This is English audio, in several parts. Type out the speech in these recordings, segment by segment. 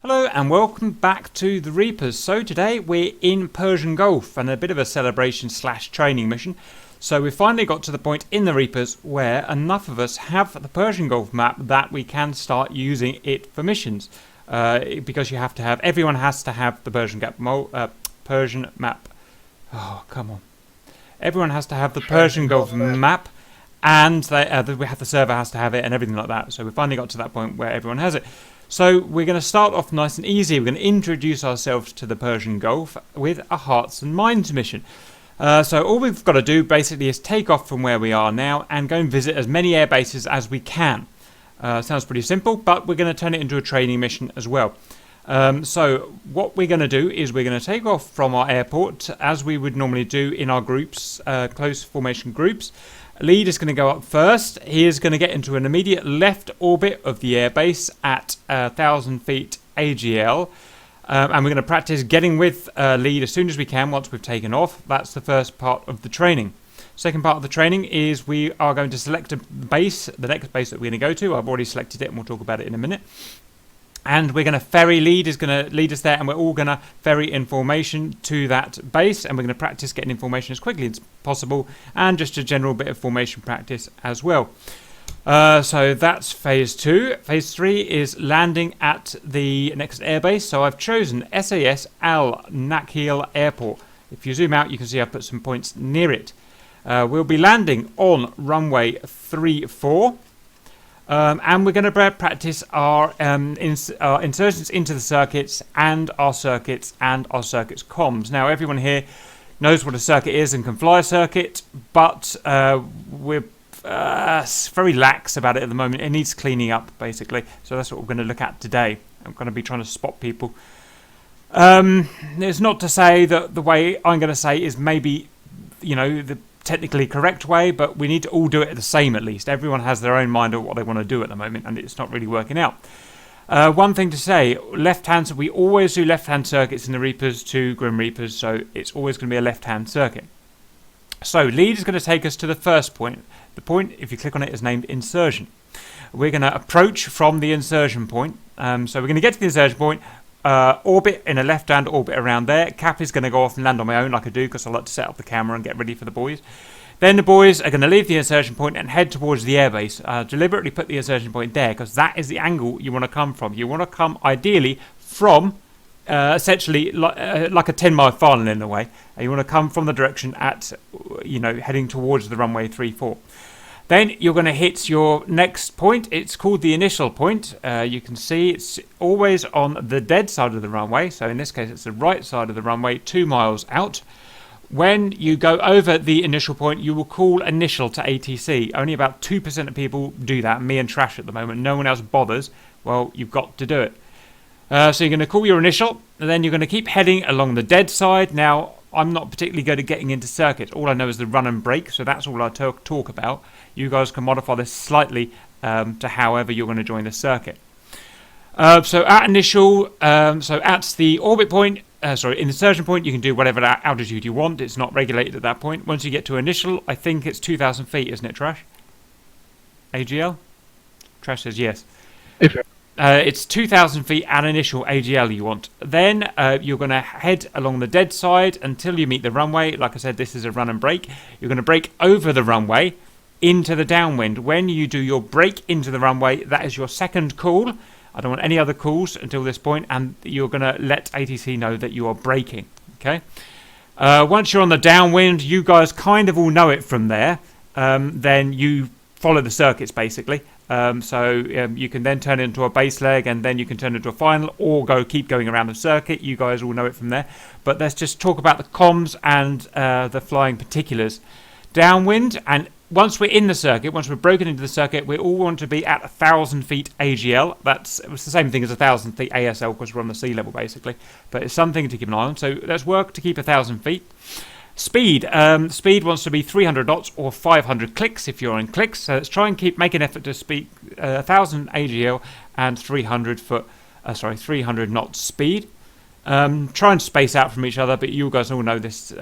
Hello and welcome back to the Reapers. So today we're in Persian Gulf and a bit of a celebration slash training mission. So we finally got to the point in the Reapers where enough of us have the Persian Gulf map that we can start using it for missions. Because you have to have, everyone has to have the Persian map. Oh, come on. Everyone has to have the Persian Gulf map, and the server has to have it and everything like that. So we finally got to that point where everyone has it. So we're going to start off nice and easy. We're going to introduce ourselves to the Persian Gulf with a Hearts and Minds mission. So all we've got to do basically is take off from where we are now and go and visit as many air bases as we can. Sounds pretty simple, but we're going to turn it into a training mission as well. So what we're going to do is we're going to take off from our airport as we would normally do in our groups, close formation groups. Lead is going to go up first. He is going to get into an immediate left orbit of the airbase at 1,000 feet AGL. And we're going to practice getting with lead as soon as we can once we've taken off. That's the first part of the training. Second part of the training is we are going to select a base, the next base that we're going to go to. I've already selected it and we'll talk about it in a minute. And we're going to ferry, lead is going to lead us there, and we're all going to ferry information to that base, and we're going to practice getting information as quickly as possible, and just a general bit of formation practice as well. So that's phase 2. Phase 3 is landing at the next airbase. So I've chosen SAS Al Nakheel Airport. If you zoom out, you can see I've put some points near it. We'll be landing on runway 34. And we're going to practice our insertions into the circuits and our circuits comms. Now, everyone here knows what a circuit is and can fly a circuit, but we're very lax about it at the moment. It needs cleaning up, basically. So that's what we're going to look at today. I'm going to be trying to spot people. It's not to say that the way I'm going to say is maybe, the technically correct way, but we need to all do it the same at least. Everyone has their own mind of what they want to do at the moment, and it's not really working out. One thing to say, left-hand, we always do left-hand circuits in the Reapers to Grim Reapers, so it's always going to be a left-hand circuit. So lead is going to take us to the first point. The point, if you click on it, is named insertion. We're going to approach from the insertion point. So we're going to get to the insertion point, orbit in a left-hand orbit around there. Cap is going to go off and land on my own like I do because I like to set up the camera and get ready for the boys. Then the boys are going to leave the insertion point and head towards the airbase. Deliberately put the insertion point there because that is the angle you want to come from. You want to come ideally from essentially like a 10-mile funnel in a way. You want to come from the direction at, heading towards the runway 34. Then you're going to hit your next point. It's called the initial point. You can see it's always on the dead side of the runway. So in this case, it's the right side of the runway, 2 miles out. When you go over the initial point, you will call initial to ATC. Only about 2% of people do that. Me and Trash at the moment. No one else bothers. Well, you've got to do it. So you're going to call your initial, and then you're going to keep heading along the dead side. Now, I'm not particularly good at getting into circuits. All I know is the run and brake, so that's all I talk about. You guys can modify this slightly to however you're going to join the circuit. So at initial, so at the orbit point, in the insertion point, you can do whatever altitude you want. It's not regulated at that point. Once you get to initial, I think it's 2,000 feet, isn't it, Trash? AGL? Trash says yes. It's 2,000 feet at initial AGL you want. Then you're going to head along the dead side until you meet the runway. Like I said, this is a run and brake. You're going to brake over the runway into the downwind. When you do your brake into the runway, that is your second call. I don't want any other calls until this point, and you're going to let ATC know that you are braking. Okay. Once you're on the downwind, you guys kind of all know it from there. Then you follow the circuits basically. You can then turn it into a base leg, and then you can turn it into a final, or keep going around the circuit. You guys all know it from there. But let's just talk about the comms and the flying particulars. Downwind, and once we're in the circuit, once we're broken into the circuit, we all want to be at 1,000 feet AGL. It's the same thing as 1,000 feet ASL because we're on the sea level basically. But it's something to keep an eye on. So let's work to keep 1,000 feet. Speed. Speed wants to be 300 knots or 500 clicks if you're in clicks. So let's try and make an effort to speak 1,000 AGL and 300 knots speed. Try and space out from each other, but you guys all know this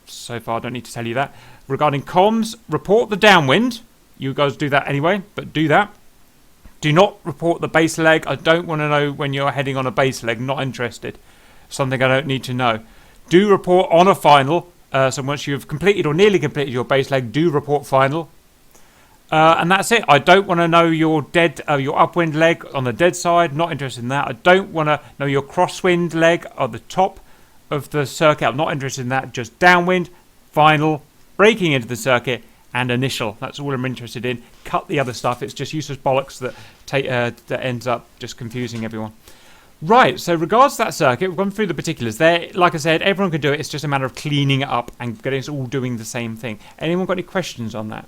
so far. I don't need to tell you that. Regarding comms, report the downwind. You guys do that anyway, but do that. Do not report the base leg. I don't want to know when you're heading on a base leg. Not interested. Something I don't need to know. Do report on a final. So once you've completed or nearly completed your base leg, do report final. And that's it. I don't want to know your your upwind leg on the dead side. Not interested in that. I don't want to know your crosswind leg at the top of the circuit. I'm not interested in that. Just downwind, final, braking into the circuit, and initial. That's all I'm interested in. Cut the other stuff. It's just useless bollocks that ends up just confusing everyone. Right, so regards to that circuit, we've gone through the particulars there. Like I said, everyone can do it. It's just a matter of cleaning it up and getting us all doing the same thing. Anyone got any questions on that?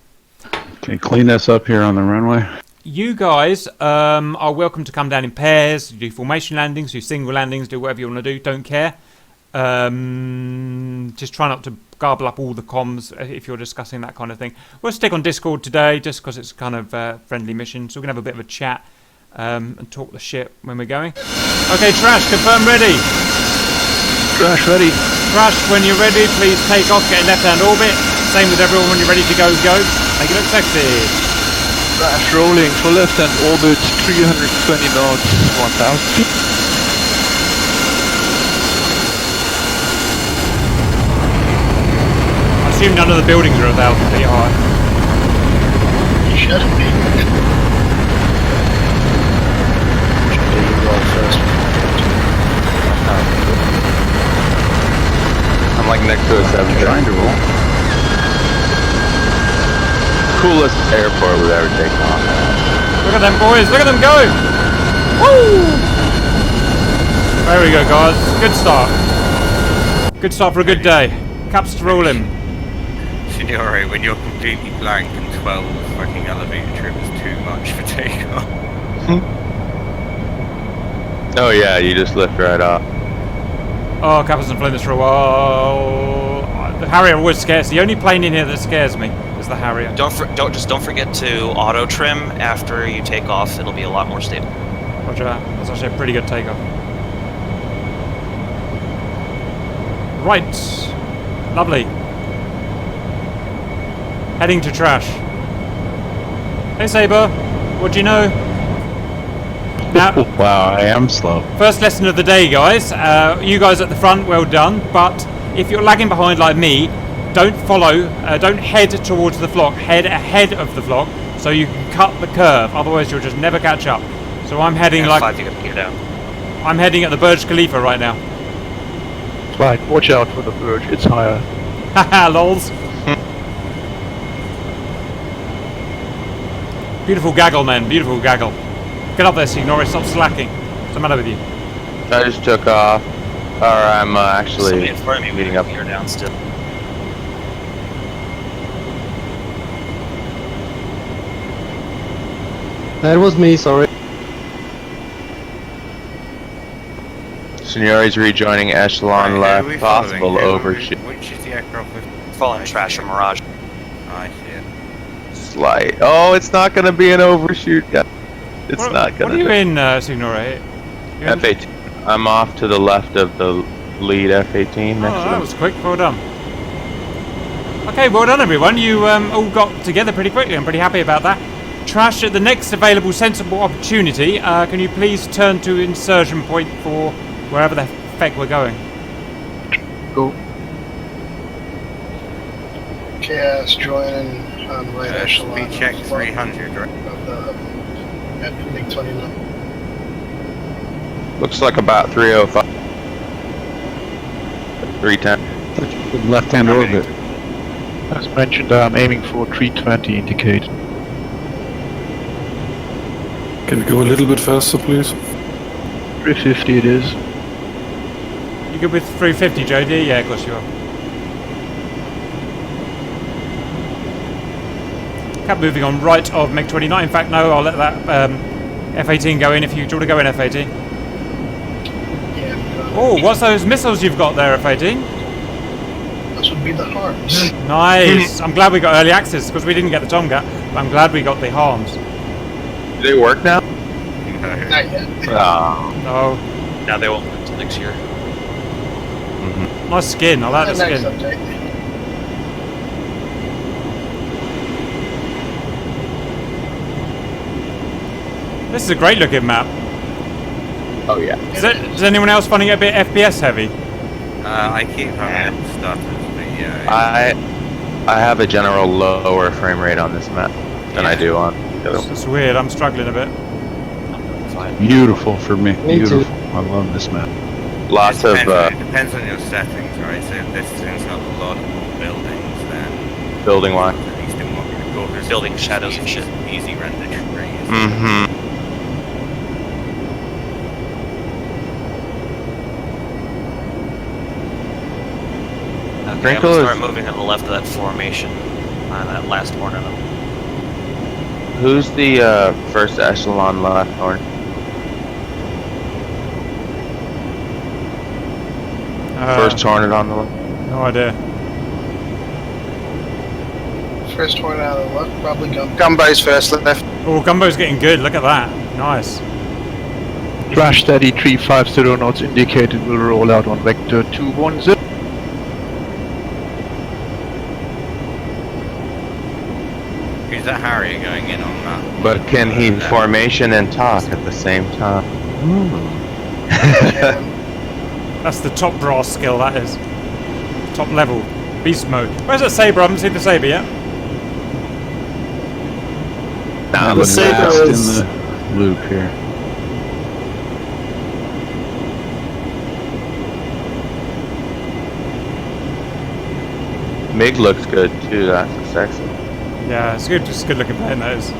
Okay, clean us up here on the runway. You guys are welcome to come down in pairs, do formation landings, do single landings, do whatever you want to do. Don't care. Just try not to garble up all the comms if you're discussing that kind of thing. We'll stick on Discord today just because it's kind of a friendly mission, so we're going to have a bit of a chat and talk the shit when we're going. Okay, Trash, confirm ready. Trash ready. Trash, when you're ready, please take off, get a left-hand orbit. Same with everyone when you're ready to go, go. Make it look sexy. Trash rolling for left-hand orbit, 320 knots, 1000 feet. I assume none of the buildings are 1,000 feet high. You shouldn't be. You roll first. I'm like next to a 7 Trying to roll. Coolest airport we've ever taken off. Look at them boys, look at them go! Woo! There we go, guys. Good start. Good start for a good day. Caps to roll him. Signore, when you're completely blank and 12 fucking elevator trips is too much for takeoff. Oh yeah, you just lift right off. Oh, Cap hasn't flown this for a while. The Harrier always scares. The only plane in here that scares me is the Harrier. Don't forget to auto trim after you take off. It'll be a lot more stable. Roger that. That's actually a pretty good takeoff. Right. Lovely. Heading to Trash. Hey Saber, what do you know? Now, Wow, I am slow. first lesson of the day, guys. You guys at the front, well done. But if you're lagging behind like me, don't head towards the flock. Head ahead of the flock so you can cut the curve. Otherwise, you'll just never catch up. So I'm heading F5, you gotta gear down. I'm heading at the Burj Khalifa right now. Right, watch out for the Burj, it's higher. Haha, lols. Beautiful gaggle, man. Beautiful gaggle. Get up there, Signore. Stop slacking. What's the matter with you? I just took off. Or I'm actually Somebody in front of me meeting with up. gear down still. That was me, sorry. Signore's rejoining echelon Right, left. who are we Possible following? overshoot. Which is the aircraft with? Following Trash or Mirage. Oh, I see it. Slight. Oh, it's not gonna be an overshoot. It's not What gonna. are you be. in, Signore? You in- F-18. I'm off to the left of the lead F-18 Oh, next to that them. was quick. Well done. Okay, well done, everyone. You all got together pretty quickly. I'm pretty happy about that. Trash, at the next available sensible opportunity, can you please turn to insertion point for wherever the heck we're going? Go. Chaos joining on right echelon. Speed check of 300, right? the at MiG-29. Looks like about 305. 310. Left-hand orbit. As mentioned, I'm aiming for 320 indicate. Can you go a little bit faster, please? 350 it is. You good with 350, Jody? Yeah, of course you are. Cap moving on right of MiG-29. In fact, no, I'll let that F-18 go in if you... Do you want to go in, F-18? Yeah. Oh, what's those missiles you've got there, F-18? This would be the harms. Nice. I'm glad we got early access because we didn't get the Tomcat, but I'm glad we got the harms. Do they work now? No. Not yet. Oh. Oh, Now they won't wait until next year. nice skin. I like the Next skin. update. This is a great looking map. Oh yeah. Is anyone else finding it a bit FPS heavy? I keep having stutters, but yeah. I have a general lower frame rate on this map than I do on the other one. It's weird. I'm struggling a bit. Beautiful for me. Me too. Beautiful. I love this map. Lots of It depends on your settings, right? So if this thing's got a lot of buildings, then building one. at least in what we record, Building shadows and shit. Easy render trees. Mm-hmm. Okay, I'm gonna start moving to the left of that formation on that last one of them. Who's the first echelon left, Horn? First Hornet on the left? No idea. First one out of the left, probably Gumbo's first left. Oh, Gumbo's getting good. Look at that. Nice. Crash steady 350 knots indicated will roll out on vector 210. Who's that Harrier going in on that? But can he formation and talk at the same time? That's the top brass skill, that is. Top level. Beast mode. Where's that Sabre? I haven't seen the Sabre yet. Nah, The look Sabre at is in the loop here. Mig looks good too. That's sexy. Yeah, it's good. It's a good looking plane, that is.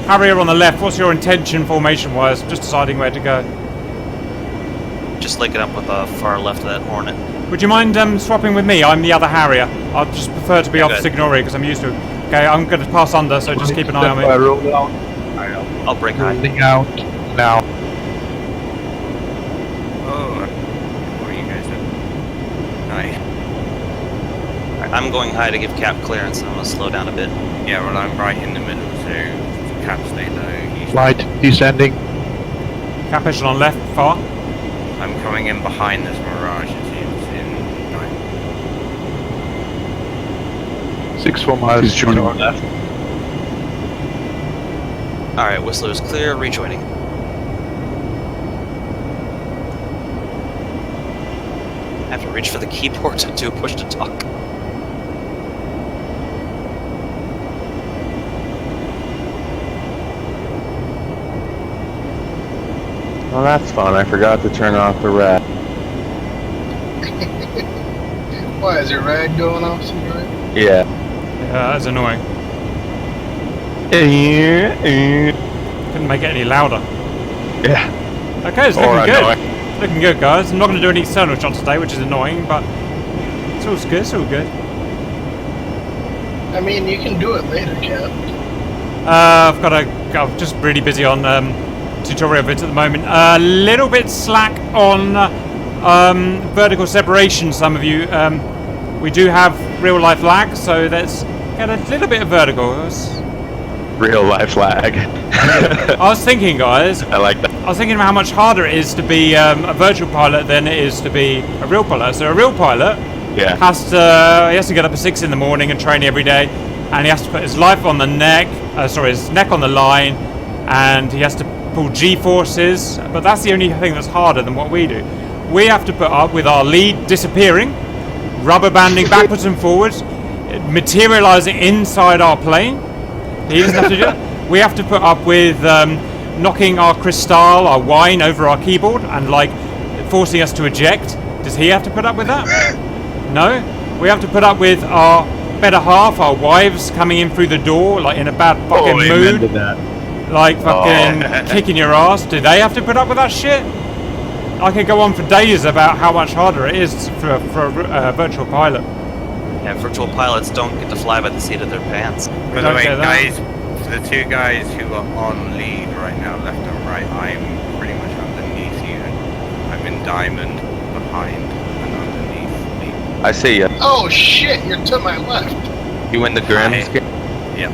Harrier on the left, what's your intention formation-wise? Just deciding where to go. Just linking up with the far left of that Hornet. Would you mind swapping with me? I'm the other Harrier. I'd just prefer to be off Signori because I'm used to it. Okay, I'm going to pass under, so just keep an eye on me. Roll out. I'll break high. Rolling out now. Oh, what are you guys doing? Hi. I'm going high to give cap clearance, and I'm gonna slow down a bit. Yeah, well, I'm right in the middle, so cap stay low. Flight descending. Cap echelon left, far. I'm coming in behind this Mirage. It's in 64 miles. He's joining to on our left. Alright, Whistler is clear, rejoining. I have to reach for the keyboard to do push to talk. Well, that's fun. I forgot to turn off the red. Why, is your rag going off some right? Yeah. Yeah, that's annoying. Couldn't make it any louder. Yeah. Okay, it's Or looking good. annoying. It's looking good, guys. I'm not going to do any external shots today, which is annoying, but it's all good. It's all good. I mean, you can do it later, Cap. I'm just really busy on tutorial vids at the moment. A little bit slack on vertical separation, some of you. We do have real life lag, so let's get a little bit of vertical. Real life lag. I was thinking, guys, I like that. I was thinking about how much harder it is to be a virtual pilot than it is to be a real pilot. So a real pilot Yeah. has to get up at 6 in the morning and train every day, and he has to put his life on the neck, his neck on the line, and he has to pull G-forces, but that's the only thing that's harder than what we do. We have to put up with our lead disappearing, rubber banding backwards and forwards, materializing inside our plane. He doesn't have to do that. We have to put up with knocking our crystal, our wine over our keyboard and like forcing us to eject. Does he have to put up with that? No. We have to put up with our better half, our wives coming in through the door like in a bad fucking mood. Like fucking kicking your ass. Do they have to put up with that shit? I could go on for days about how much harder it is for a virtual pilot. Yeah, virtual pilots don't get to fly by the seat of their pants. By the way, guys, for the two guys who are on lead right now, left and right, I'm pretty much underneath you. I'm in diamond, behind, and underneath me. I see you. Oh shit, you're to my left. You win the Grim scale? Yeah.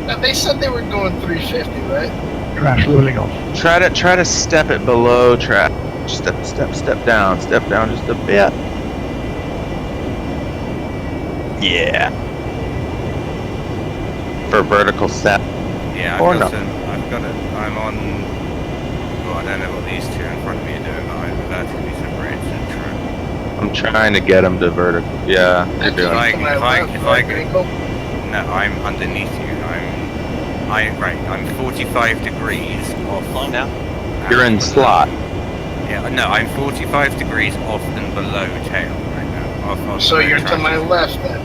Now, they said they were going 350, right? Crash rolling off. Try to step it below track. Step down just a bit. Yeah. For vertical step. Yeah, Or I've got no. it. I'm on. Well, I don't know what these two in front of me are doing, but I'm vertically separated to the track. I'm trying to get them to vertical. Yeah, they're That's doing to it. my if left, I right, could- Gringo? No, I'm underneath you. I'm 45 degrees off. Long now. You're in slot. Yeah, no, I'm 45 degrees off and below tail right now. Off So below you're to track. my left then.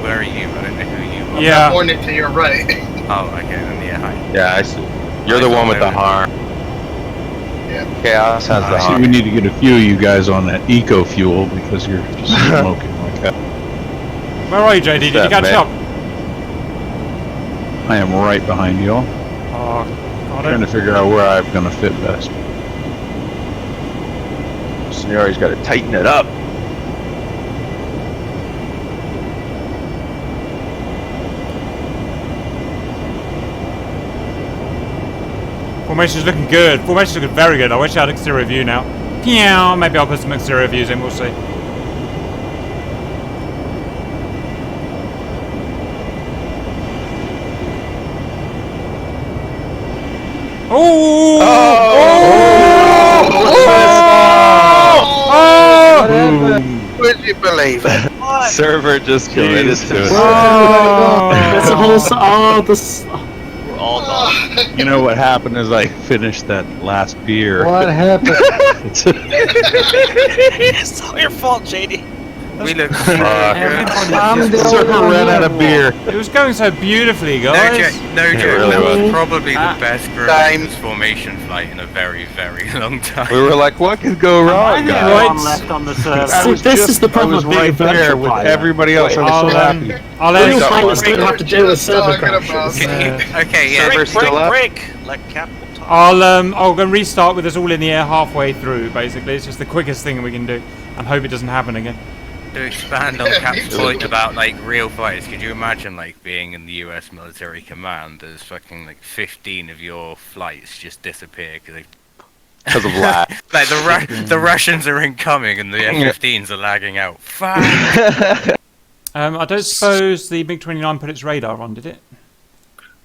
Where are you? I don't know who you are. Yeah. I'm pointing to your right. Oh, okay, then yeah, hi. Yeah, I see. You're the one with the harm. Yeah. Chaos has the See, harm. we need to get a few of you guys on that eco fuel because you're just smoking like that. Where are you, JD? Did you that, catch man? up? I am right behind y'all. Oh, Trying to figure out where I'm gonna fit best. Scenario's got to tighten it up. Formation's looking good. Formation's looking very good. I wish I had exterior view now. Yeah, maybe I'll put some exterior views in. We'll see. Oh! Oh! Would you believe it? Server just committed to it. That's the whole. Oh, this. We're all gone. You know what happened is I finished that last beer. What happened? It's all your fault, JD. We look I'm the Server only ran out of one. beer. It was going so beautifully, No guys. joke, no joke. really That was was. probably the best Time. Groves formation flight in a very, very long time. We were like, what could go wrong, guys? Right. left on the I See, was this just- is the problem I was with being right a venture there with pilot. everybody else. I was so happy. I'll Real let got pilots one. don't have to deal with server Talking about crashes. Okay, yeah. Server still up? break. Let Captain talk. I'll go restart with us all in the air halfway through. Basically, it's just the quickest thing we can do, and hope it doesn't happen again. To expand on Cap's point about like real fighters, could you imagine like being in the US military command? There's fucking like 15 of your flights just disappear because Because of lag. like the Russians are incoming and the F-15s are lagging out. Fuck. I don't suppose the MiG-29 put its radar on, did it?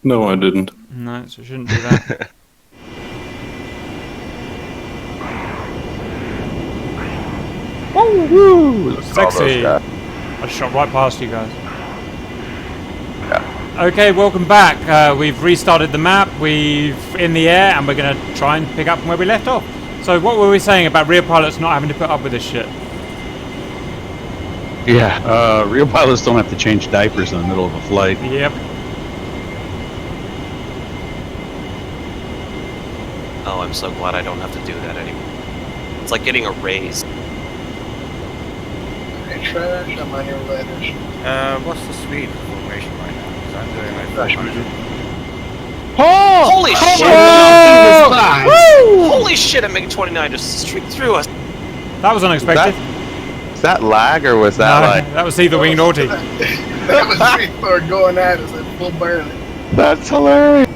No, I didn't. No, so it shouldn't do that. Woo! Sexy. I just shot right past you guys. Okay, welcome back. We've restarted the map. We've in the air, and we're going to try and pick up from where we left off. So, what were we saying about real pilots not having to put up with this shit? Yeah, real pilots don't have to change diapers in the middle of a flight. Yep. Oh, I'm so glad I don't have to do that anymore. It's like getting a raise. Hey, trash, I'm on your letters. What's the speed of formation right now? 'Cause I'm doing like 400. Holy shit! Oh! Holy shit! A MiG-29 just streaked through us. That was unexpected. Is that lag or was that No, like... that was either winged or T. That was people are going at us at full burn. That's hilarious.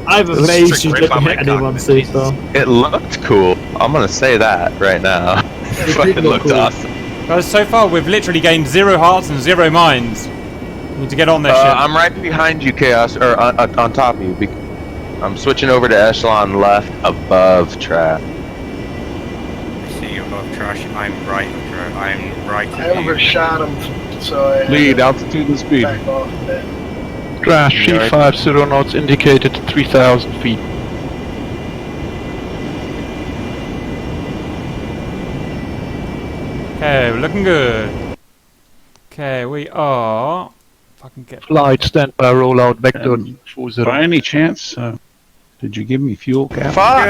I'm This is amazed strict you grip didn't on hit my anyone, cockpit. see, though. It looked cool. I'm gonna say that right now. did Fucking look looked cool. awesome. Guys, so far we've literally gained 0 hearts and 0 minds. We need to get on this shit. I'm right behind you, Chaos, or on top of you. I'm switching over to echelon left above track. I see you above trash. I'm right. I'm right. I overshot him, so I had Lead, to altitude, and speed. back off a bit. Crash, 350 knots indicated 3,000 feet. Okay, we're looking good. Okay, we are... If I can get... Flight, standby, rollout, vector, 40. By any chance, did you give me fuel, Cap? Fuck!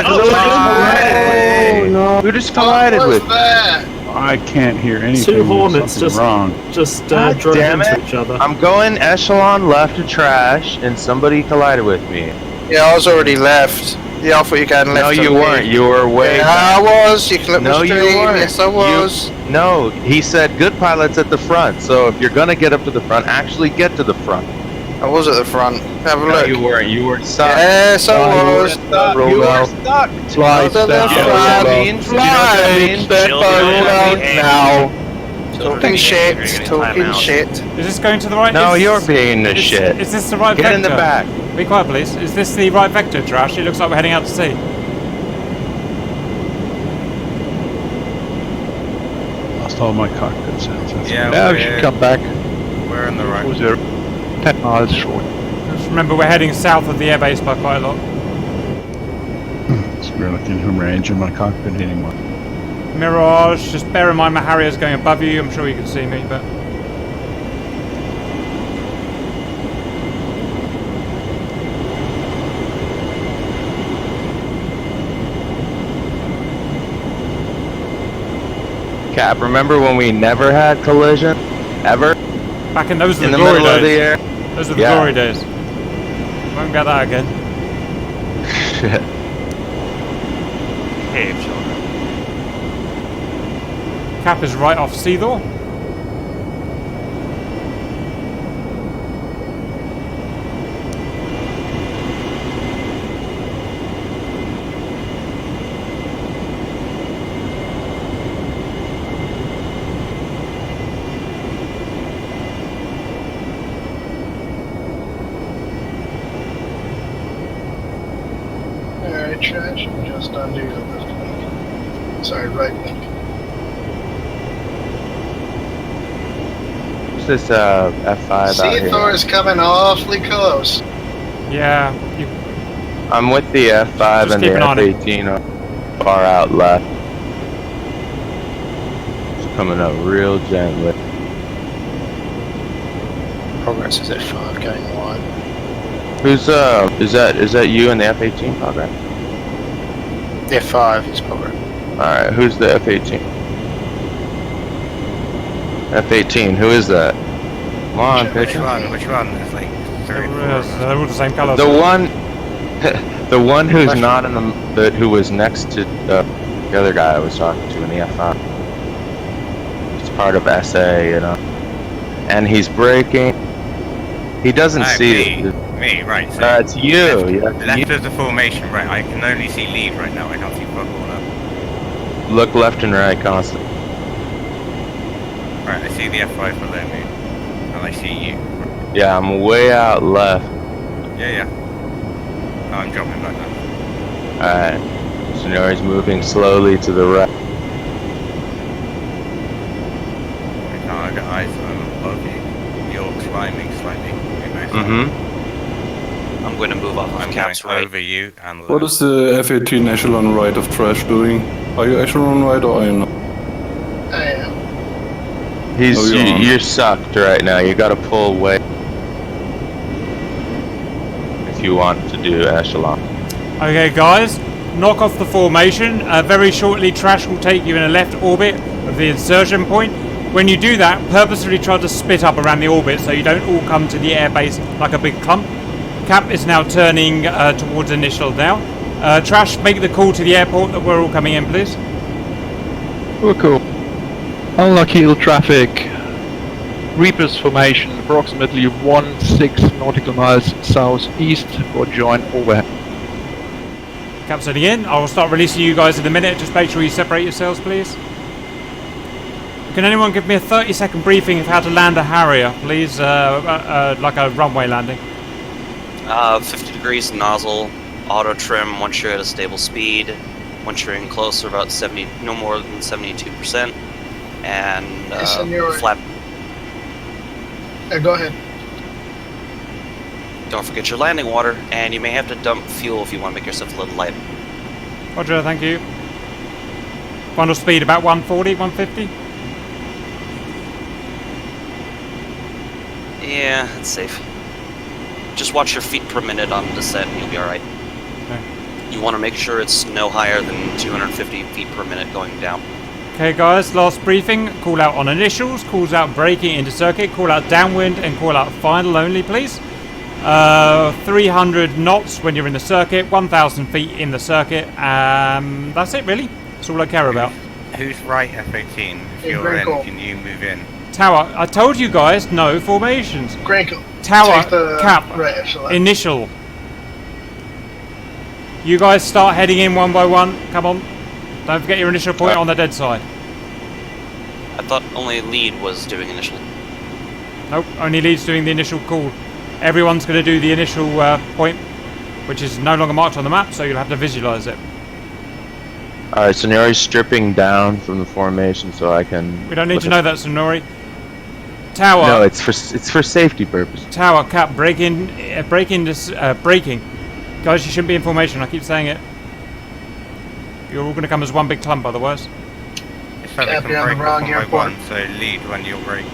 Oh, no. Who just collided What was with? that? I can't hear anything. Two There's Hornets something just- wrong. Just God drove damn into it. each other. I'm going echelon left to trash, and somebody collided with me. Yeah, I was already left. Yeah, I thought you got left. No, you of me. weren't. You were way. Yeah, I was. You clipped No, the you stream. weren't. Yes, I was. No, he said good pilots at the front. So if you're gonna get up to the front, actually get to the front. I was at the front. Have a No, look. you weren't. You were stuck. Yes, I was. You were stuck. Flight, I was at the standby, front. rollout. Flight, standby, Children, rollout behave. now. Talking shit. Talking shit. Is this going to the right? No, is, you're being the shit. Is this the right Get vector? in the back. Be quiet, please. Is this the right vector, Trash? It looks like we're heading out to sea. Lost all my cockpit sounds. Yeah, we should come back. We're in the right. Cruiser 10 miles short. Just remember, we're heading south of the airbase by quite a lot. It's really in range of my cockpit anymore. Mirage, just bear in mind my Harrier's going above you. I'm sure you can see me, but... Cap, remember when we never had collision? Ever? Back in those were In the the glory middle of the days. air? Those are the Yeah. glory days. Won't get that again. Shit. Cave children. Cap is right off Seethor. Alright, Trash, just undo the left link. Sorry, right link. What's this F5 out Seathor here? is coming awfully close. Yeah, you, I'm with the F5 Just and keep the an eye on it. F18 far out left. It's coming up real gently. Progress is at 5 going wide. Who's is that you and the F18 progress? The F5 is progress. Alright, who's the F18? F18, who is that? Come on, Which picture. one? Which one? There's like 3 or 4. they're all the same colour. The one, the one who's not in the who was next to the other guy I was talking to in the F5. He's part of SA, you know, and he's braking. He doesn't see it. Me, right. So It's you. left of the formation, right. I can only see lead right now. I can't see fuck all up. Look left and right constantly. Right, I see the F5 below me. And I see you. Yeah, I'm way out left. Yeah. Oh, I'm dropping back now. Alright. So now he's moving slowly to the right. I can't, I've got eyes on above you. You're climbing slightly. I'm going to move off I'm of going Cap's right. over you and What is the F-18 echelon right of Trash doing? Are you echelon right or are you not? I am. You're sucked right now. You gotta pull away if you want to do echelon. Okay, guys, knock off the formation. Very shortly, Trash will take you in a left orbit of the insertion point. When you do that, purposefully try to split up around the orbit so you don't all come to the airbase like a big clump. Cap is now turning towards initial now. Trash, make the call to the airport that we're all coming in, please. Oh, cool. Unlucky ill traffic. Reapers formation, approximately 16 nautical miles southeast for joint overhead. Cap setting in. I will start releasing you guys in a minute. Just make sure you separate yourselves, please. Can anyone give me a 30-second briefing of how to land a Harrier, please? Like a runway landing. 50 degrees nozzle, auto trim once you're at a stable speed. Once you're in closer, about 70, no more than 72%. And flat. Go ahead. Don't forget your landing water, and you may have to dump fuel if you want to make yourself a little light. Roger, thank you. Final speed about 140, 150? Yeah, that's safe. Just watch your feet per minute on descent and you'll be alright. Okay. You want to make sure it's no higher than 250 feet per minute going down. Okay guys, last briefing. Call out on initials, calls out braking into circuit, call out downwind and call out final only please. 300 knots when you're in the circuit, 1,000 feet in the circuit. That's it really. That's all I care about. Who's right, F-18? If Hey, you're in, Grinkle. can you move in? Tower, I told you guys, no formations. Grankle. Tower, Take the cap, right echelon. initial. You guys start heading in one by one. Come on. Don't forget your initial point on the dead side. I thought only lead was doing initial. Nope, only lead's doing the initial call. Everyone's going to do the initial point, which is no longer marked on the map, so you'll have to visualize it. Alright, Sonori's stripping down from the formation so I can... We don't need to know that, Sonori. Tower. No, it's for safety purposes. Tower, Cap, braking. Guys, you shouldn't be in formation, I keep saying it. You're all going to come as one big clump otherwise. So they Cap, can you're on the break wrong up one by airport. one, so lead when you'll break.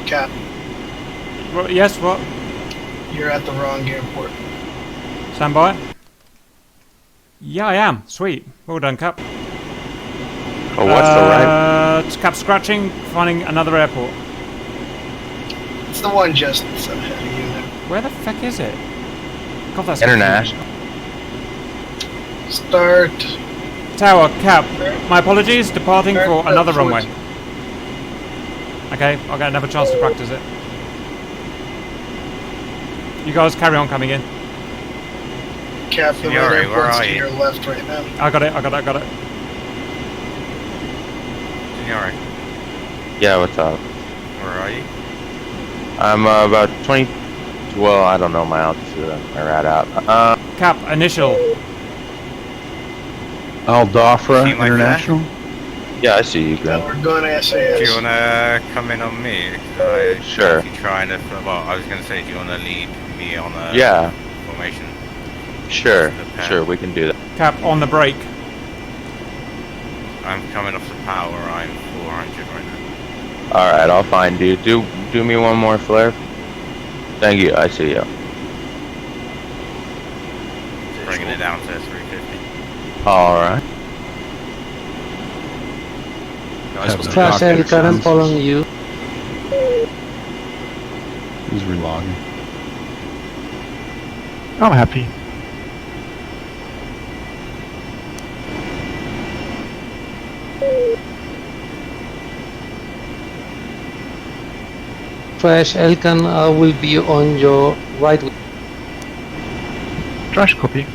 Cap, Well, yes, what? you're at the wrong airport. Stand by. Yeah, I am. Sweet. Well done, Cap. Oh, what's the right? It's Cap scratching, finding another airport. It's the one just ahead of you now. Where the fuck is it? God, that's International. Start. Tower, Cap. My apologies, departing for another runway. 14. Okay, I'll get another chance to practice it. You guys carry on coming in. Cap, the Signore, right where airport's are to you? your left right now. I got it. Signore, Yeah, what's up? where are you? I'm about 20... Well, I don't know my altitude. I rat out. Cap, initial. Al Dafra See my International. Yeah, I see you, Graham. We're going to SAS. Do you wanna come in on me? Sure. If you're trying to, well, I was gonna say, do you wanna lead me on a Yeah, formation? sure. The path. Sure, we can do that. Cap, on the brake. I'm coming off the power. I'm 400 right now. Alright, I'll find you. Do me one more flare. Thank you, I see you. Bringing it down to 350. Alright. Guys, what's Crash Erica, I'm following you. He's relogging. I'm happy. Crash Elkan will be on your right. Trash copy.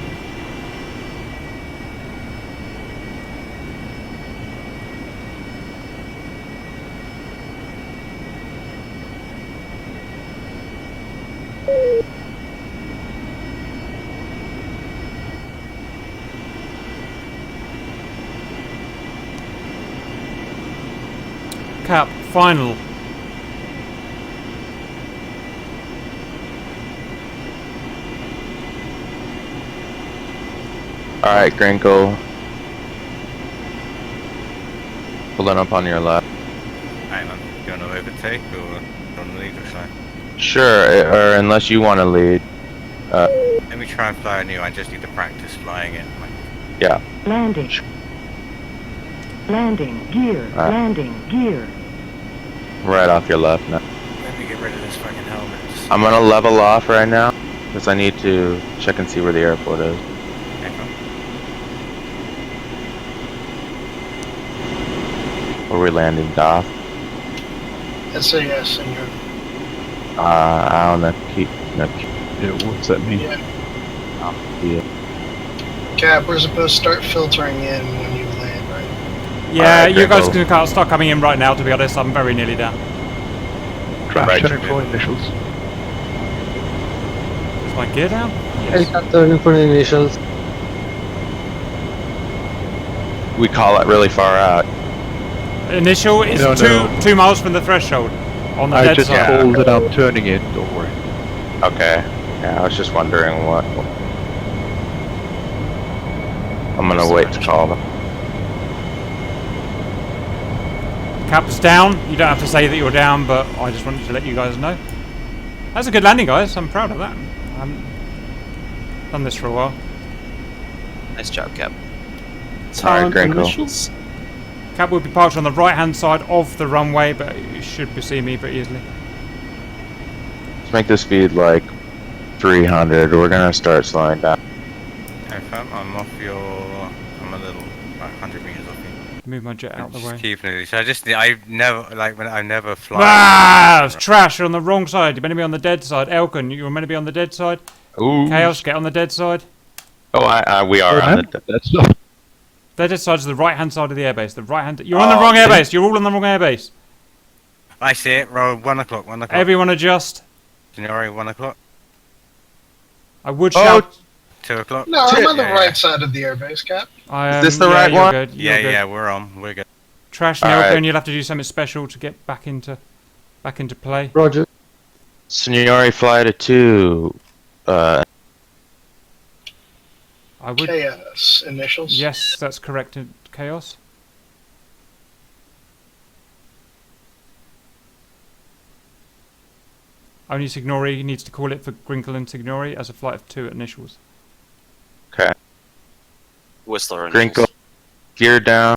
Cap, final. Alright, Grinkle. Pulling up on your left. Hang on. Do you wanna overtake or on the lead or something? Sure, or unless you want to lead. Let me try and fly a new. I just need to practice flying it. Yeah. Landing. Landing. Gear. Alright. Landing. Gear. Right off your left now. Let me get rid of this fucking helmet. I'm gonna level off right now, because I need to check and see where the airport is. Okay, cool. Where we landing, Doff. SAS, senor. On the key. No, Yeah, what's that mean? Yeah. yeah. Cap, we're supposed to start filtering in when you land, right? Yeah, Alright, you guys Grinkle. can start coming in right now, to be honest. I'm very nearly down. Trash Right. turning for initials. Is my gear down? Yes. Elkan turning for the initials. We call it really far out. Initial is No, no. 2 miles from the threshold. On the I dead just side. called it. I'm turning in. Don't worry. Okay. Yeah, I was just wondering what. I'm gonna wait to call them. Cap's down. You don't have to say that you're down, but I just wanted to let you guys know. That's a good landing, guys. I'm proud of that. I haven't done this for a while. Nice job, Cap. Town Grinkle. initials. Cap will be parked on the right-hand side of the runway, but you should see me pretty easily. Let's make the speed like 300. We're gonna start slowing down. Okay, I'm off your. I'm a little, like 100 meters off you. Move my jet out the Just way. keeping it. So I've never, like, when I never fly. Ah! It's trash. You're on the wrong side. You're meant to be on the dead side. Elkin, you were meant to be on the dead side. Ooh. Chaos, get on the dead side. Oh, we are on the. That's not. They're just sides to the right hand side of the airbase. The right hand. You're on the wrong airbase. You're all on the wrong airbase. I see it. Roll 1 o'clock. 1 o'clock. Everyone adjust. Signori, 1 o'clock. I would shout. 2 o'clock. No, I'm on the right side of the airbase, Cap. Is this the right you're one? Good. You're good. Yeah, we're on. We're good. Trash Nelka, and you'll have to do something special to get back into play. Roger. Signori, fly to 2. I would. Chaos initials. Yes, that's correct. Chaos. Only Signori needs to call it for Grinkle and Signori as a flight of 2 initials. Okay. Whistler initials. Grinkle, gear down.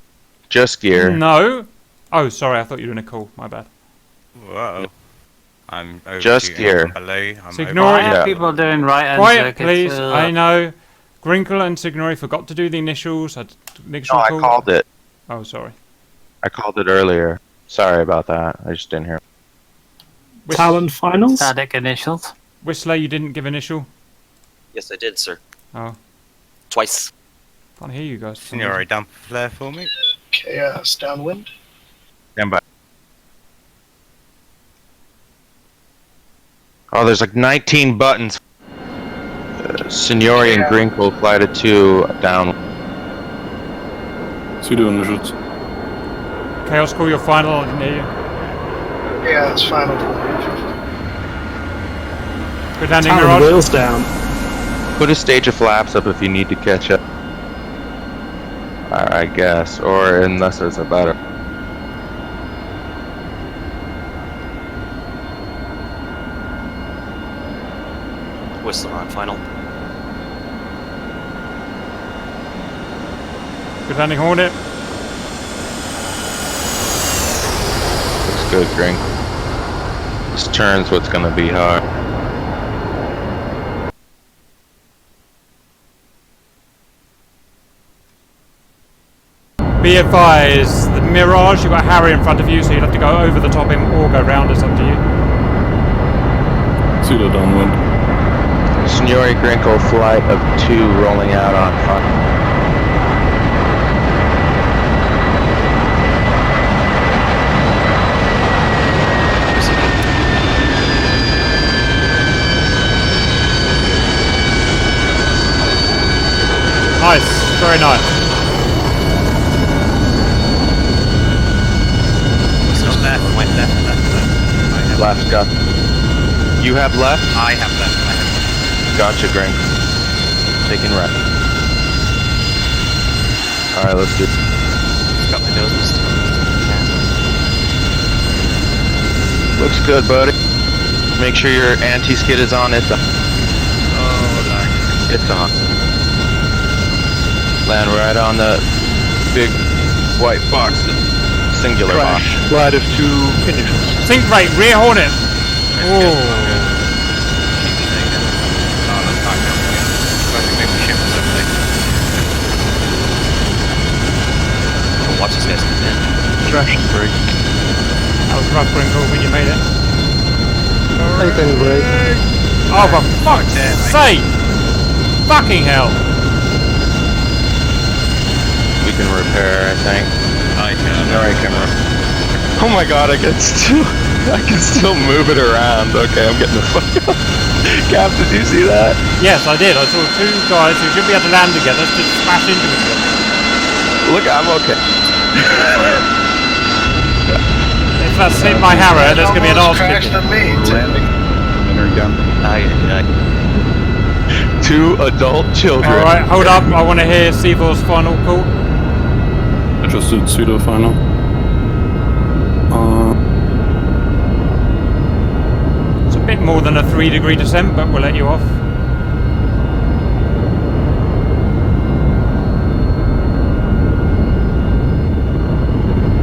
Just gear. No. Oh, sorry. I thought you were in a call. My bad. Whoa. I'm over Just gear. below. Signori. Yeah. People doing right hand Quiet, circuits. please. I know. Grinkle and Signori forgot to do the initials. Make sure I called it. Oh, sorry. I called it earlier. Sorry about that. I just didn't hear. Talon finals? Static initials. Whistler, you didn't give initial? Yes, I did, sir. Oh. Twice. Can't hear you guys. Signori, dump flare for me. Chaos downwind. Stand by. Oh, there's like 19 buttons. Signori and Grinkle fly to 2 down. Pseudo initials. Chaos, call your final. I didn't hear you. Yeah, it's final. Good landing, Talon Mirage. wheels down. Put a stage of flaps up if you need to catch up. I guess, or unless there's a better. Whistler on final. Good landing, Hornet. Looks good, Grinkle. This turn's what's gonna be hard. Be advised, the Mirage, you've got Harry in front of you, so you'll have to go over the top him or go round. It's up to you. Pseudo downwind. Signori Grinkle, flight of 2 rolling out on front. Nice, very nice. Whistler's left, went left. Left, got. You have left? I have left. Gotcha, Grinkle. Taking right. Alright, let's do it. Got my nose. Looks good, buddy. Make sure your anti-skid is on. It's on. Oh, lag. It's on. Land right on the big white box. Singular box. Flight of 2 initials. Sink rate, rear Hornet. Oh. Watch this guys come in. Trash and brake. That was rough, Grinkle, when you made it. I can break. Oh, for fuck's sake! Fucking hell! We can repair, I think. I can. No, I can Oh my god, I can still move it around. Okay, I'm getting the fuck up. Cap, did you see that? Yes, I did. I saw 2 guys who should be able to land together just smash into each other. Look, I'm okay. If that's hit my Harrow, there's going to be an arse crashed kicking. on me, too. Landing. 2 adult children. Alright, hold up. I want to hear Seavor's final call. I just did pseudo final. It's a bit more than a 3-degree descent, but we'll let you off.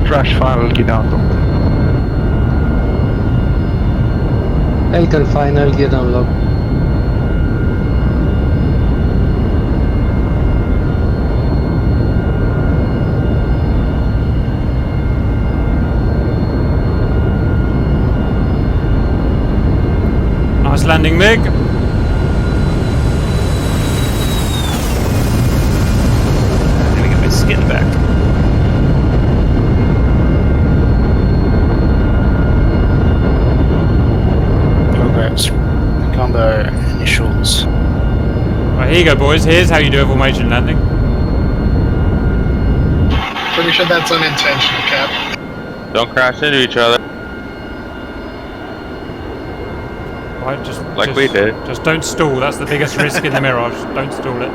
Trash final guidato. Elkan final, get unlocked. Nice landing, Mig. I'm gonna get my skin back. the initials. Right, here you go, boys. Here's how you do a formation landing. Pretty sure that's unintentional, Cap. Don't crash into each other. Right, we did. Just don't stall. That's the biggest risk in the Mirage. Don't stall it.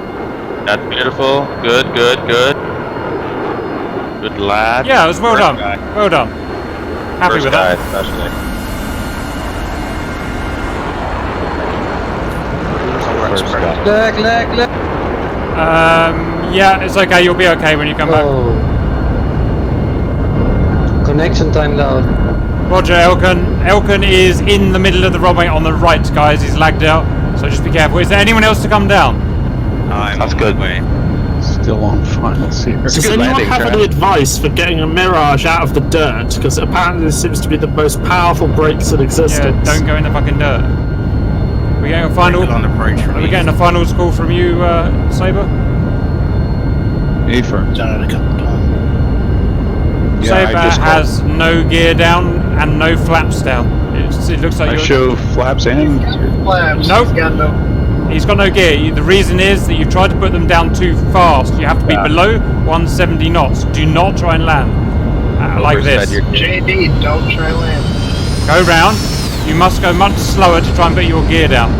That's beautiful. Good, good, good. Good lad. Yeah, it was well done. Well done. Happy First with guy, that. especially. Lag. Yeah, it's okay. You'll be okay when you come back. Connection timed out. Roger, Elkin. Elkin is in the middle of the runway on the right, guys. He's lagged out, so just be careful. Is there anyone else to come down? That's good. Still on finals here. Does anyone have any advice for getting a Mirage out of the dirt? Because apparently this seems to be the most powerful brakes in existence. Yeah, don't go in the fucking dirt. Are we getting a final? Are we getting a final score from you, Saber? Done it a couple times. Saber has no gear down and no flaps down. It looks like I show flaps and Flaps. Nope. He's got no. He's got no gear. The reason is that you've tried to put them down too fast. You have to be below 170 knots. Do not try and land like this. JD, don't try land. Go round. You must go much slower to try and put your gear down.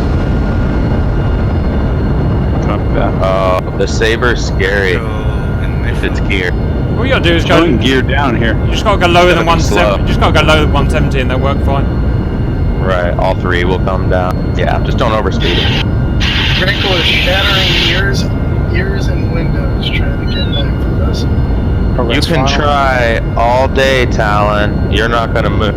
The Saber's scary. If it's gear. All you gotta do is go gear down here. You just gotta go lower than 170. You just gotta go lower than 170 and they'll work fine. Right, all three will come down. Yeah, just don't overspeed it. Crinkle is shattering ears and windows trying to get back to us. You can try all day, Talon. You're not gonna move.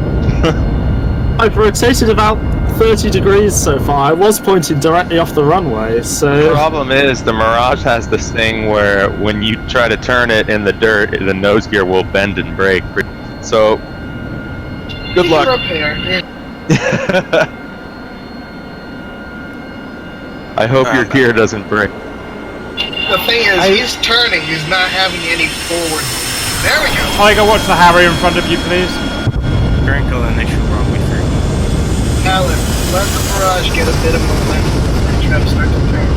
I've rotated about 30 degrees so far. I was pointing directly off the runway, so... The problem is, the Mirage has this thing where when you try to turn it in the dirt, the nose gear will bend and break. So, good luck. I hope your gear doesn't break. The thing is, he's turning, he's not having any forward. There we go. Tiger, watch the Harrier in front of you, please. Crinkle initial runway 3. Alan, let the Mirage get a bit of momentum and try to start to turn.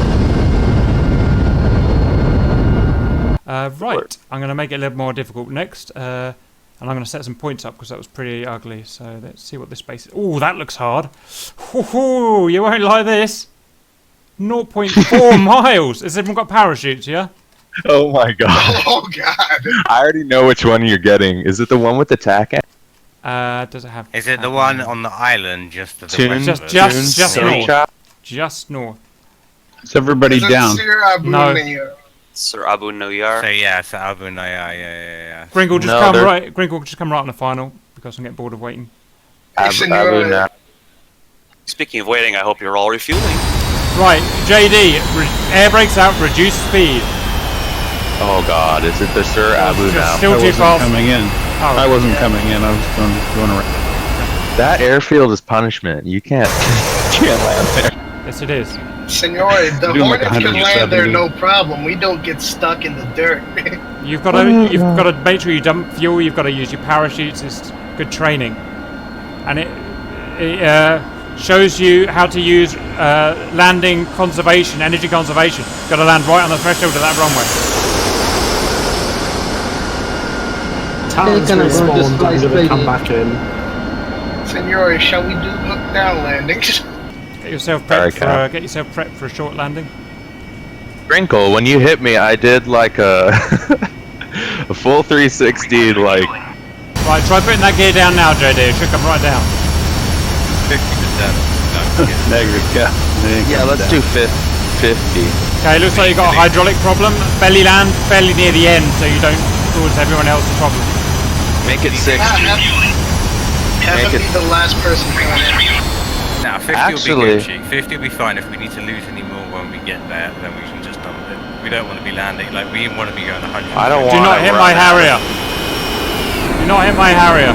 Right, I'm going to make it a little more difficult next. And I'm going to set some points up because that was pretty ugly. So let's see what this space is. Oh, that looks hard. Ooh, you won't like this. 0.4 miles. Has everyone got parachutes, yeah? Oh my god. Oh god. I already know which one you're getting. Is it the one with the tack end? Does it have... Is it the one on the island just to the Tunes? west of us? Just north. Just north. Is everybody down? No. Sir Abu Noyar. So yeah, Sir Abu Noyar, yeah. Grinkle, just come right. Grinkle, just come right on the final because I'm getting bored of waiting. Speaking of waiting, I hope you're all refueling. Right, JD, air brakes out, reduce speed. Oh god, is it the Sir Abu now? Still too fast. Coming in. Oh. I wasn't coming in, I was going around. That airfield is punishment. You can't land there. Yes, it is. Signore, the Hornets can land there no problem. We don't get stuck in the dirt. You've got to make sure you dump fuel. You've got to use your parachutes. It's good training, and it shows you how to use landing conservation, energy conservation. You've got to land right on the threshold of that runway. Talon's respawned. I'm going to come back in. Signore, shall we do look down landings? Get yourself prepped for a short landing. Sprinkle, when you hit me, I did like a a full 360, like. Right, try putting that gear down now, JD. It should come right down. 50%. Negative, yeah, let's do 50. Okay, looks like you got a hydraulic problem. Belly land fairly near the end, so you don't cause everyone else's problem. Make it 60. Have him be the last person coming in. Nah, 50 will be good, Chief. 50 will be fine. If we need to lose any more when we get there, then we can just dump it. We don't want to be landing, like, we want to be going 100. I don't want to. Do not hit my Harrier. Do not hit my Harrier.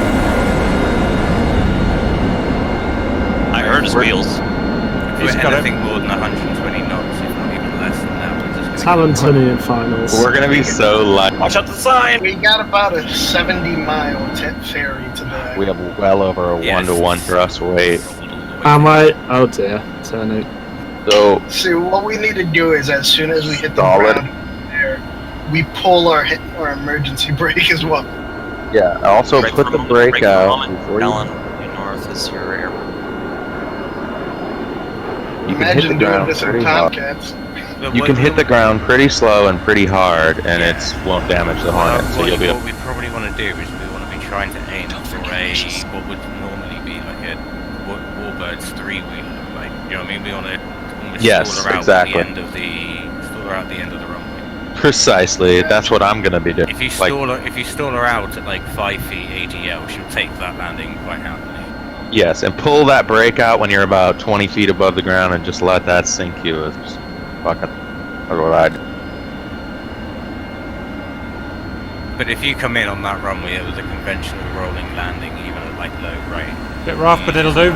I heard his wheels. If we're anything more than 120 knots, if not even less than that, we're just Talon turning in finals. We're going to be so light. Watch out the sign! We got about a 70-mile ferry today. We have well over a 1-to-1 thrust weight. Am I? Oh dear, turning. So See, what we need to do is as soon as we hit the Solid. ground there, we pull our emergency brake as well. yeah. Also Brake put for a the moment, brake brake for a out moment. before you. Alan, due north is your air. You can hit the Imagine doing ground this in pretty hard. Tomcats. You can hit the ground pretty slow and pretty hard, and it won't damage the Hornet. So you'll be. What we probably want to do is we want to be trying to aim for what would normally be like a Warbird's 3-wheeler. Like, you know what I mean? We want to almost stall her out exactly. at the end of the runway. Precisely. That's what I'm gonna be doing. If you stall her out at like 5 feet ATL, she'll take that landing quite happily. Yes, and pull that brake out when you're about 20 feet above the ground, and just let that sink you. It's just fucking. That's what I do. But if you come in on that runway, it was a conventional rolling landing, even at like low grade. Bit rough, but it'll do.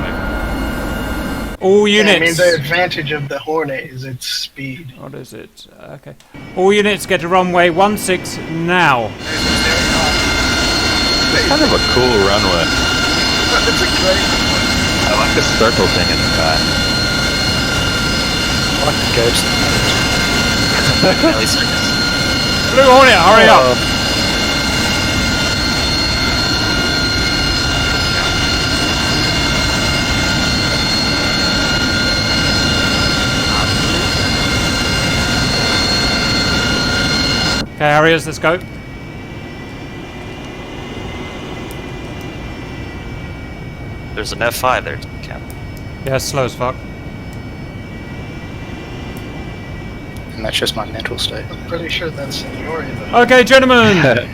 All Yeah, I mean, units. the advantage of the Hornet is its speed. What is it? Okay. All units get to runway 16 now. It's kind of a cool runway. It's a great I like the circle thing in the back. I like the ghost. At least circus. Blue Hornet, hurry up! Okay, Harriers, let's go. There's an F5 there, Cap. Yeah, slow as fuck. And that's just my mental state. I'm pretty sure that's Seniori though. Okay, gentlemen!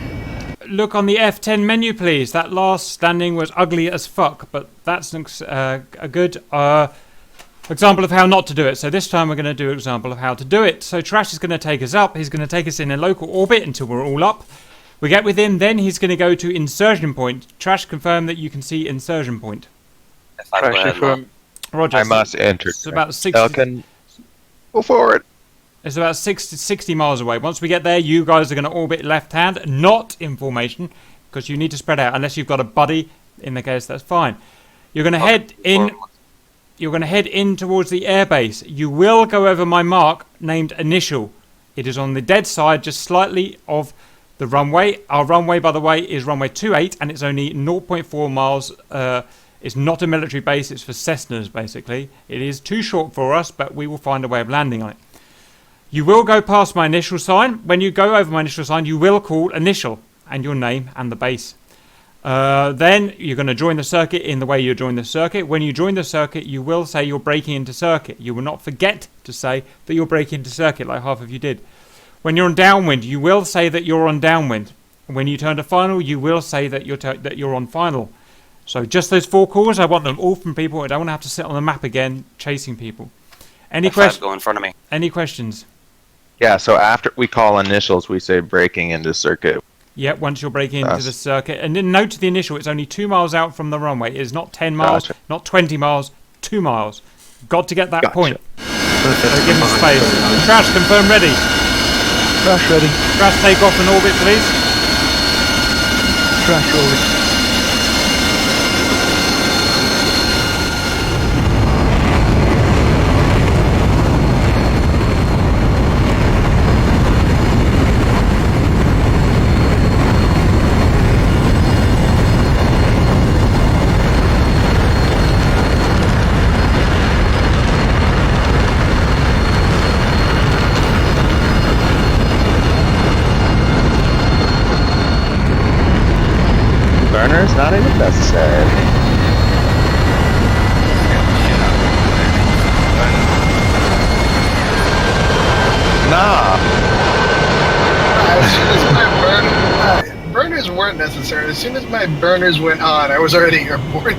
Look on the F10 menu, please. That last standing was ugly as fuck, but that's a good example of how not to do it. So this time we're going to do an example of how to do it. So Trash is going to take us up. He's going to take us in a local orbit until we're all up. We get with him, then he's going to go to insertion point. Trash, confirm that you can see insertion point. Pressure from. Roger. I must enter. It's about 60. Falcon, go forward. It's about 60 miles away. Once we get there, you guys are going to orbit left hand, not in formation, because you need to spread out. Unless you've got a buddy, in the case, that's fine. You're going to head in. You're going to head in towards the airbase. You will go over my mark named Initial. It is on the dead side, just slightly of the runway. Our runway, by the way, is runway 28, and it's only 0.4 miles. It's not a military base. It's for Cessnas, basically. It is too short for us, but we will find a way of landing on it. You will go past my initial sign. When you go over my initial sign, you will call Initial and your name and the base. Then you're going to join the circuit in the way you join the circuit. When you join the circuit, you will say you're braking into circuit. You will not forget to say that you're braking into circuit like half of you did. When you're on downwind, you will say that you're on downwind. When you turn to final, you will say that you're on final. So just those 4 calls, I want them all from people. I don't want to have to sit on the map again chasing people. Any questions? Go in front of me. Any questions? Yeah, so after we call initials, we say breaking into circuit. Yeah, once you're breaking into the circuit. And then note to the initial, it's only 2 miles out from the runway. It is not 10 miles, Gotcha. not 20 miles, 2 miles. Got to get that Gotcha. point. So give him space. Trash, confirm ready. Trash ready. Trash, take off and orbit, please. Trash rolling. Burners not even necessary. Nah. As soon as my burners weren't necessary. As soon as my burners went on, I was already airborne.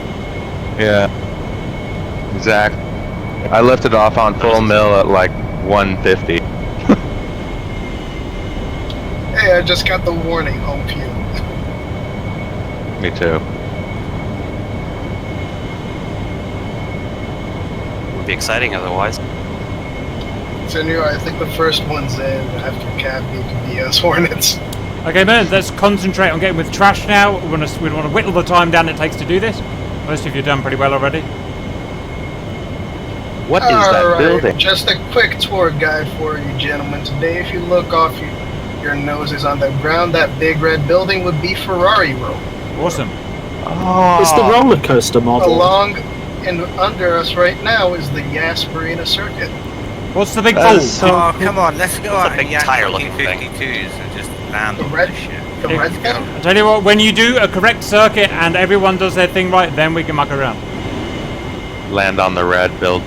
Yeah. Exactly. I lifted off on full mill at like 150. Hey, I just got the warning, home field. Me too. Would be exciting otherwise. So anyway, I think the first one's in after Cap need to be us Hornets. Okay, man, let's concentrate on getting with Trash now. We want to whittle the time down it takes to do this. Most of you have done pretty well already. What is that Alright, building? just a quick tour guide for you gentlemen. Today, if you look off your noses on the ground, that big red building would be Ferrari Road. Awesome. Oh, It's the roller coaster model. Along and under us right now is the Yas Marina Circuit. What's the big That ball? is so- Oh, come on, let's go What's out a big in Yak tire-looking thing? 52s and just land The on red- this shit. The Yeah. red thing? I tell you what, when you do a correct circuit and everyone does their thing right, then we can muck around. land on the red build.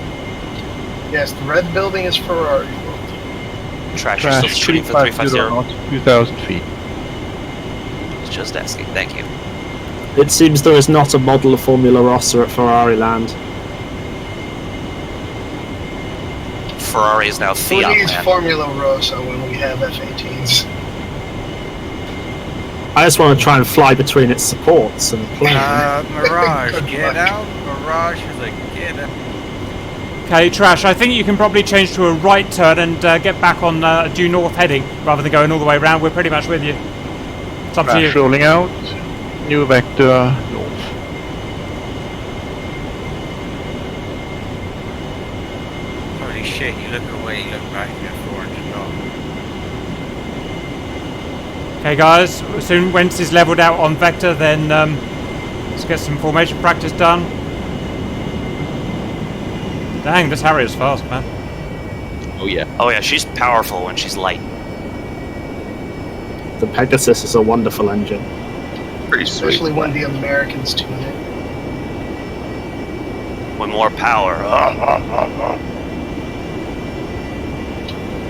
Yes, the red building is Ferrari Road. Trash, you're still shooting for 350. knots, 2,000 feet. Just asking, thank you. It seems there is not a model of Formula Rossa at Ferrari Land. Ferrari is now Who Fiat needs land. Formula Rossa when we have F-18s? I just want to try and fly between its supports and plane. Mirage, Good get luck. out. Mirage is like, get out. Okay, Trash, I think you can probably change to a right turn and get back on due north heading rather than going all the way around. We're pretty much with you. It's up to you. Crash rolling out. New vector north. Holy shit, you look away, you look back, you get 400 knots. Okay, guys, soon once it's leveled out on vector, then let's get some formation practice done. Dang, this Harrier's fast, man. Oh yeah. Oh yeah, she's powerful when she's light. The Pegasus is a wonderful engine. Pretty sweet. Especially when the Americans tune it. With more power.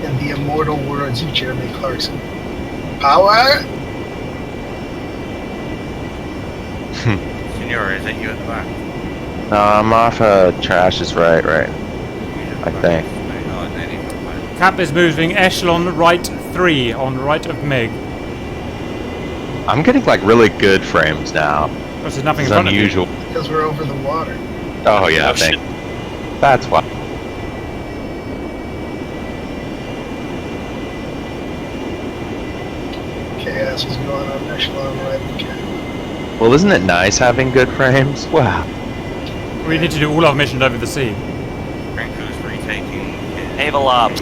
In the immortal words of Jeremy Clarkson. Power? Senor, is that you at the back? No, I'm off Trash is right. I think. Oh, then he's at the back. Cap is moving echelon right 3 on right of Mig. I'm getting like really good frames now. Because there's nothing It's in front unusual. Because we're over the water. Oh yeah, Oh, I think. shit. That's why. Chaos is going on echelon right again. Well, isn't it nice having good frames? Wow. of you. We need to do all our missions over the sea. Franco's retaking his Avalop. in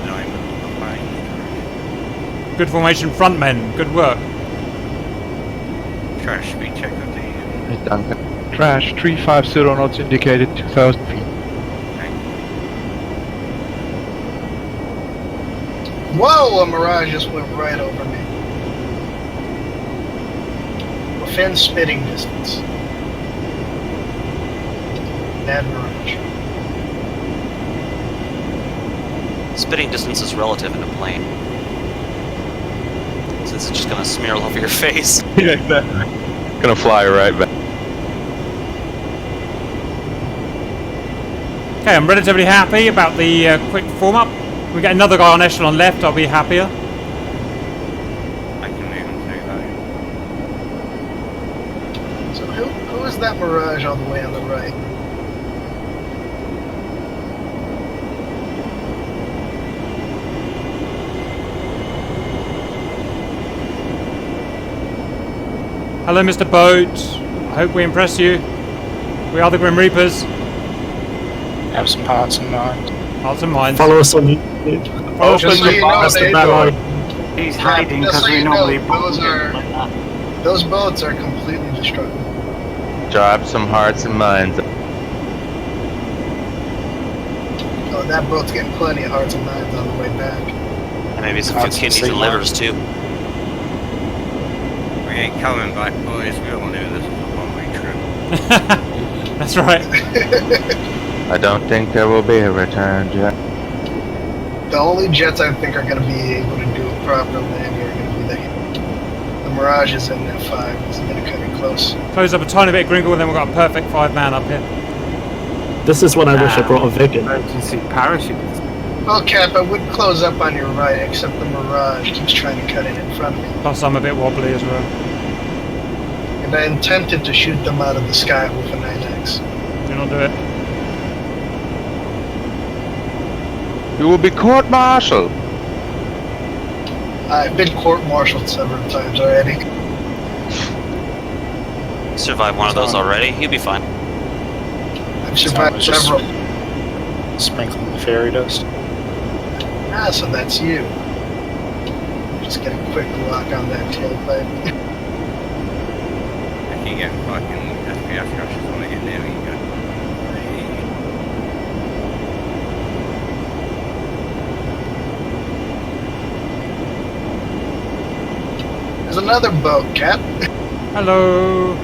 diamond behind. Good formation, front men. Good work. Trash speed check of the Duncan. Trash 350 knots indicated 2,000 feet. Whoa, a Mirage just went right over me. Within spitting distance. Bad Mirage. Spitting distance is relative in a plane. Since it's just gonna smear all over your face. Yeah, exactly. Gonna fly right back. Okay, I'm relatively happy about the quick form up. We get another guy on echelon left, I'll be happier. I can even say that. So who is that Mirage all the way on the right? Hello, Mr. Boat. I hope we impress you. We are the Grim Reapers. Have some hearts in mind. Hearts and minds. Follow us on YouTube. Follow us Just on so you know, Press the they bell don't- icon. He's hiding Just because so we you know, normally those bomb are- him like that. Those boats are completely destructible. Drop some hearts and minds. Oh, that boat's getting plenty of hearts and minds on the way back. And maybe some Hearts kidneys and and sea livers too. We ain't coming back, boys. We all knew this was a one-way trip. That's right. I don't think there will be a return jet. The only jets I think are going to be able to do a proper landing are going to be the Mirage is in F5. It's going to cut it close. Close up a tiny bit, Gringle, and then we've got a perfect 5-man up here. This is when I wish I brought a Vig in. Emergency parachutes. Well, Cap, I would close up on your right, except the Mirage keeps trying to cut in front of me. Plus, I'm a bit wobbly as well. And I intended to shoot them out of the sky with a 9X. Do not do it. You will be court-martialed. I've been court-martialed several times already. Survive one of those already, you'll be fine. I've survived just- several. sprinkling the fairy dust. Ah, so that's you. Just get a quick lock on that tailpipe. If you get fucking FPS crashes on it in there, you go. There's another boat, Cap. Hello.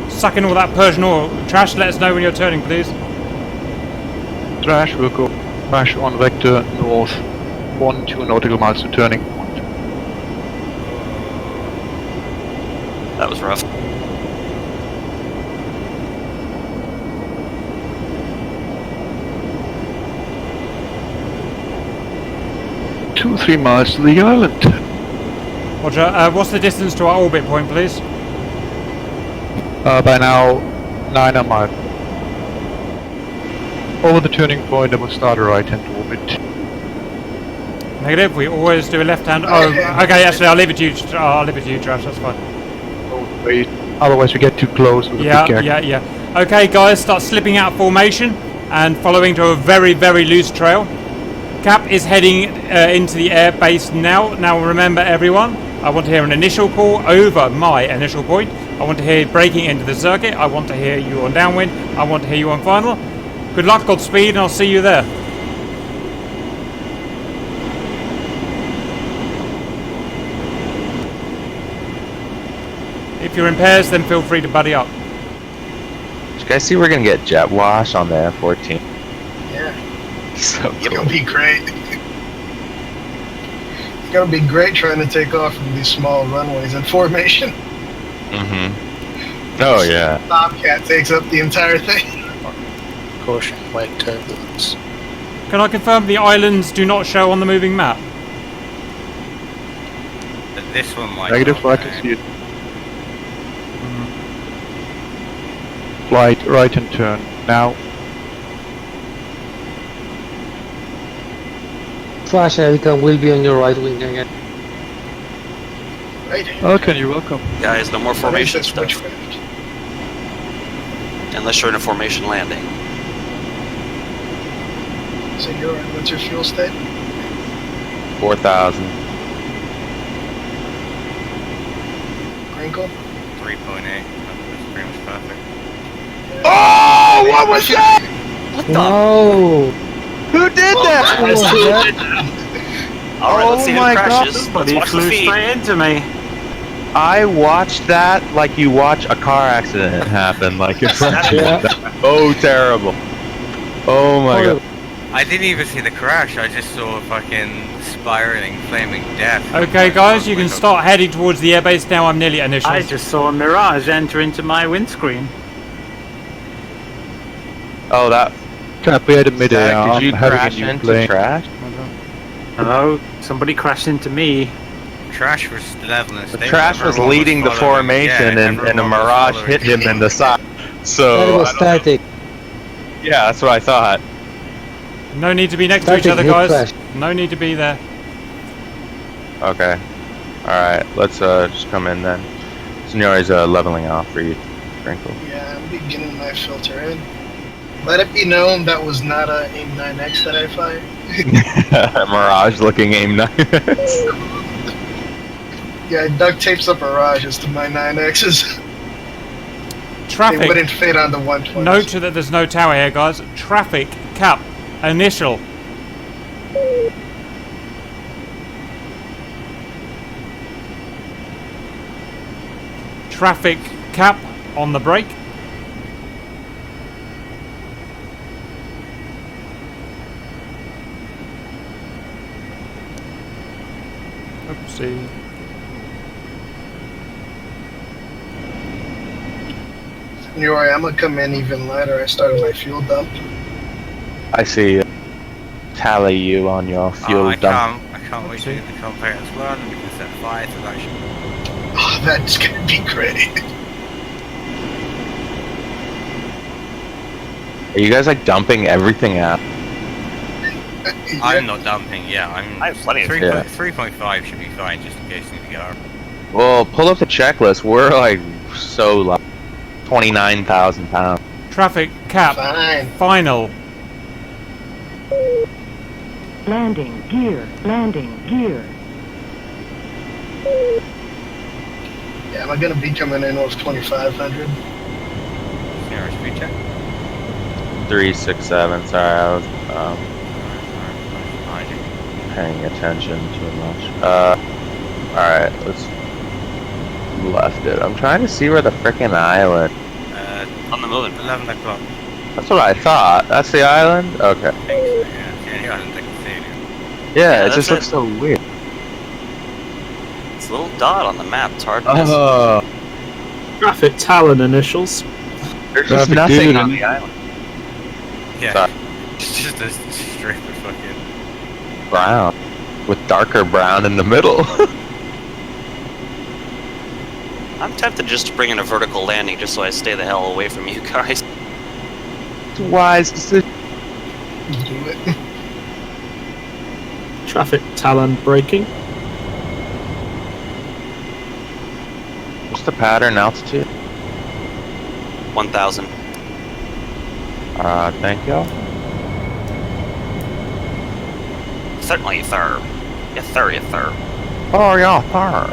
Sucking all that Persian oil. Trash, let us know when you're turning, please. Trash will go crash on vector north 1-2 nautical miles to turning point. That was rough. Two, 3 miles to the island. Roger. What's the distance to our orbit point, please? By now, 9 mile. Over the turning point, I will start a right-hand orbit. Negative. We always do a left-hand. Oh, okay. Actually, I'll leave it to you. I'll leave it to you, Trash. That's fine. Don't wait, otherwise we get too close with the big gag. Yeah. Okay, guys, start slipping out of formation and following to a very, very loose trail. Cap is heading into the air base now. Now, remember, everyone, I want to hear an initial call over my initial point. I want to hear braking into the circuit. I want to hear you on downwind. I want to hear you on final. Good luck, Godspeed, and I'll see you there. If you're in pairs, then feel free to buddy up. Did you guys see we're gonna get jet wash on the F-14? Yeah. So It's gonna be great. It's gonna be great trying to take off from these small runways in formation. Mm-hmm. Oh yeah. Bobcat takes up the entire thing. Caution, wake turbulence. Can I confirm the islands do not show on the moving map? This one might. Negative, I can see it. Flight, right and turn, now. Trash Elton will be on your right wing again. Right. Okay, you're welcome. Guys, no more formation That's stuff. switchcraft. Unless you're in a formation landing. So what's your fuel state? 4,000. Crinkle? 3.8. That's pretty much perfect. Oh, what was that? What the? No! Who did that? Alright, let's see who my crashes. God. Let's watch the feed. into me. I watched that like you watch a car accident happen. Like it's oh terrible. Oh my god. I didn't even see the crash. I just saw a fucking spiraling, flaming death. Okay, guys, you can start heading towards the airbase now. I'm nearly at initials. I just saw a mirage enter into my windscreen. Oh, that. Cap, we had a mid-air. Zach, did you crash new into plane. trash? Hello? Somebody crashed into me. Trash was leveling. The trash was leading the formation, and a mirage hit him in the side. So That was static. yeah, that's what I thought. No need to be next to each other, guys. No need to be there. Okay. Alright, let's just come in then. Signori's leveling off for you, Sprinkle. Yeah, I'm beginning my filter in. Let it be known that was not a AIM-9X that I fired. Mirage looking AIM 9. Yeah, I duct tapes up Mirages to my 9Xs. Traffic. They wouldn't fit on the 120s. Note that there's no tower here, guys. Traffic cap initial. Traffic cap on the brake. Oopsie. Anyway, I'm gonna come in even lighter. I started my fuel dump. I see tally you on your fuel dump. I can't wait to get the compare as well, and we can set fire to that shit. Oh, that's gonna be great. Are you guys like dumping everything out? I'm not dumping, I have plenty of 3.5 should be fine, just in case you need to go. Well, pull up the checklist. We're like so low. 29,000 pounds. Traffic cap Fine. final. Landing gear. Landing gear. Yeah, am I going to be coming in with 2,500? Senior speed check. 367. Sorry, I was paying attention too much. Alright, let's left it. I'm trying to see where the frickin' island. On the moon. 11 o'clock. That's what I thought. That's the island? Okay. I think so, yeah. It's the only island I can see anyway. Yeah, it just looks so weird. It's a little dot on the map. It's hard to miss. Traffic Talon initials. There's just nothing on the island. Yeah. Sorry. It's just a strip of fucking Brown. With darker brown in the middle. I'm tempted just to bring in a vertical landing just so I stay the hell away from you guys. It's a wise decision. Do it. Traffic Talon braking. What's the pattern altitude? 1,000. Thank you. Certainly, sir. Yes, sir. Yes, sir. Oh, yeah, sir.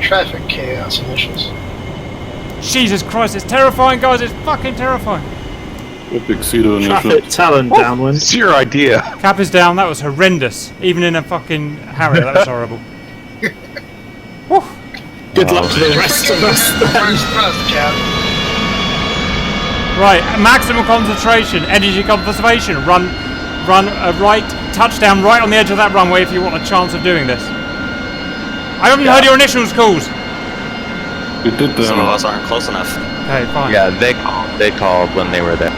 Traffic chaos initials. Jesus Christ, it's terrifying, guys. It's fucking terrifying. Epic Cedar Traffic initials. Talon downwind. It's your idea. Cap is down. That was horrendous. Even in a fucking Harrier, that was horrible. Woo. Good luck to the rest of us. First thrust, Cap. Right, maximum concentration, energy conservation. Run right, touchdown right on the edge of that runway if you want a chance of doing this. I haven't heard your initials calls. We did them. Some of us aren't close enough. Okay, fine. Yeah, they called when they were there.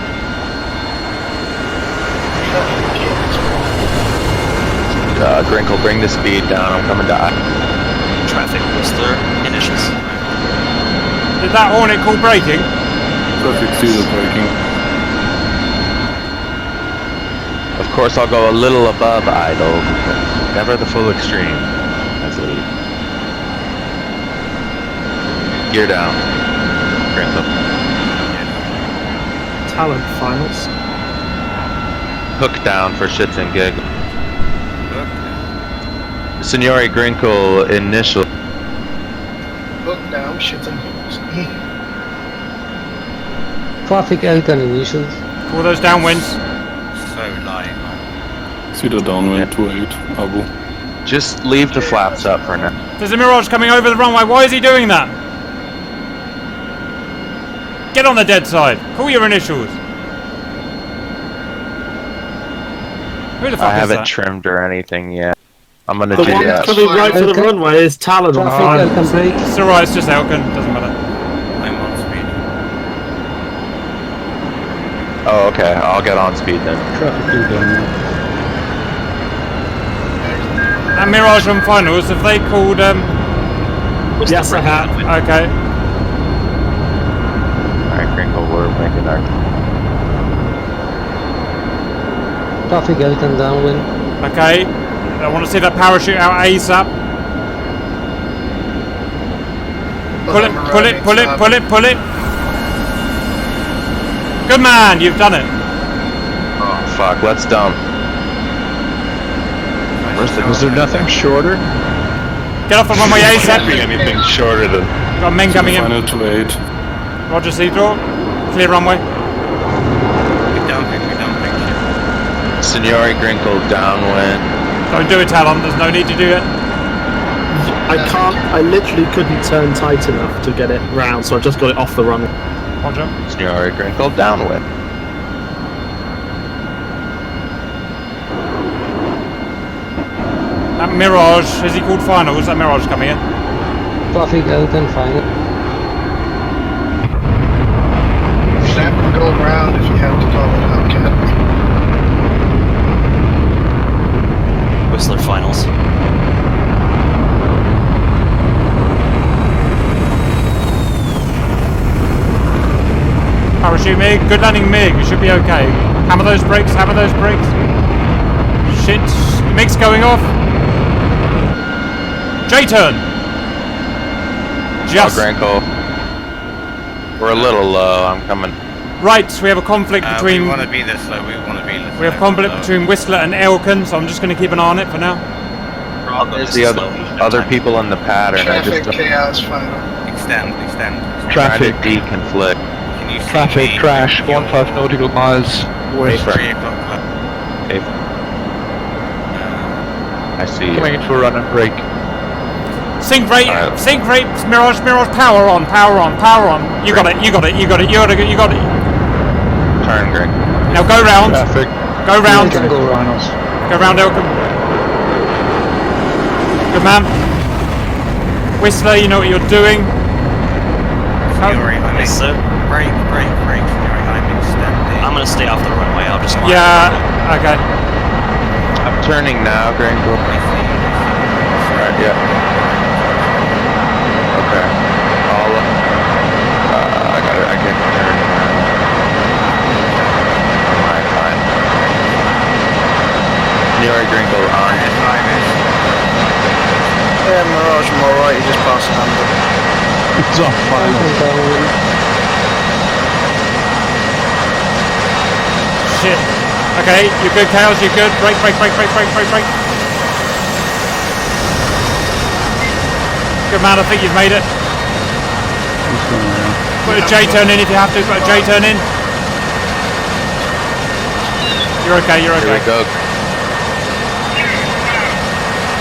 Grinkle, bring the speed down. I'm coming to. Traffic Whistler initials. Did that Hornet call braking? Traffic Cedar braking. Of course, I'll go a little above idle. Never the full extreme. That's it. Gear down. Grinkle. Talon finals. Hook down for shits and gigs. Signori Grinkle initial. Hook down, shits and giggles. Traffic Elton initials. Call those downwinds. so light. Cedar downwind 28, Abu. Just leave the flaps up for now. There's a Mirage coming over the runway. Why is he doing that? Get on the dead side. Call your initials. Who the fuck I is haven't that? trimmed or anything yet. I'm gonna The do one that. coming right for the runway is Talon on Traffic fire. Elton brake. It's alright, it's just Elkin. Doesn't matter. I'm on speed. Oh, okay. I'll get on speed then. Traffic 2 down. And Mirage on finals, have they called, Yes, I have. okay. Alright, Grinkle, we're making our. Traffic Elton downwind. Okay. I want to see that parachute out ASAP. Pull it, pull it, pull it, pull it, pull it. Good man, you've done it. Oh, fuck. Let's dump. Was there nothing shorter? Get off the runway ASAP. Be anything shorter than. Got men coming in. Final 28. Roger, Cedar. Clear runway. We don't think shit. Signori Grinkle downwind. Don't do it, Talon. There's no need to do it. I can't. I literally couldn't turn tight enough to get it round, so I just got it off the runway. Roger. Signori Grinkle downwind. That Mirage, is he called finals? That Mirage coming in. Traffic Elton final. Snap and go around if you have to call it out, Cap. Whistler finals. Parachute MiG. Good landing MiG. You should be okay. Hammer those brakes. Hammer those brakes. Shit. The MiG's going off. J-turn. Just. Oh, Grinkle. We're a little low. I'm coming. Right, so we have a conflict between. We want to be this low. We want to be this. We have conflict between Whistler and Elkin, so I'm just going to keep an eye on it for now. There's the other people in the pattern. Traffic chaos final. Extend. Traffic deconflict. Can you see Traffic me? crash 15 nautical miles west. 3 o'clock. Okay. I see you. Coming in for a run and break. Sync rate, Mirage, power on. You got it. Turn, Greg. Now go round. Traffic. Go round. Go Rhinos. Go round, Elkin. Good man. Whistler, you know what you're doing. Fury, I'm Break. Fury, I'm extending. I'm gonna stay off the runway. I'll just. Yeah. Okay. I'm turning now, Greg. Alright, yeah. Okay. I can turn. Fine. Near Grinkle on. Yeah, Mirage, I'm alright, you just passed under. It's on final. Shit. Okay, you're good, Chaos, you're good. Break. Good man, I think you've made it. Put a J-turn in if you have to. Put a J-turn in. You're okay. Here we go.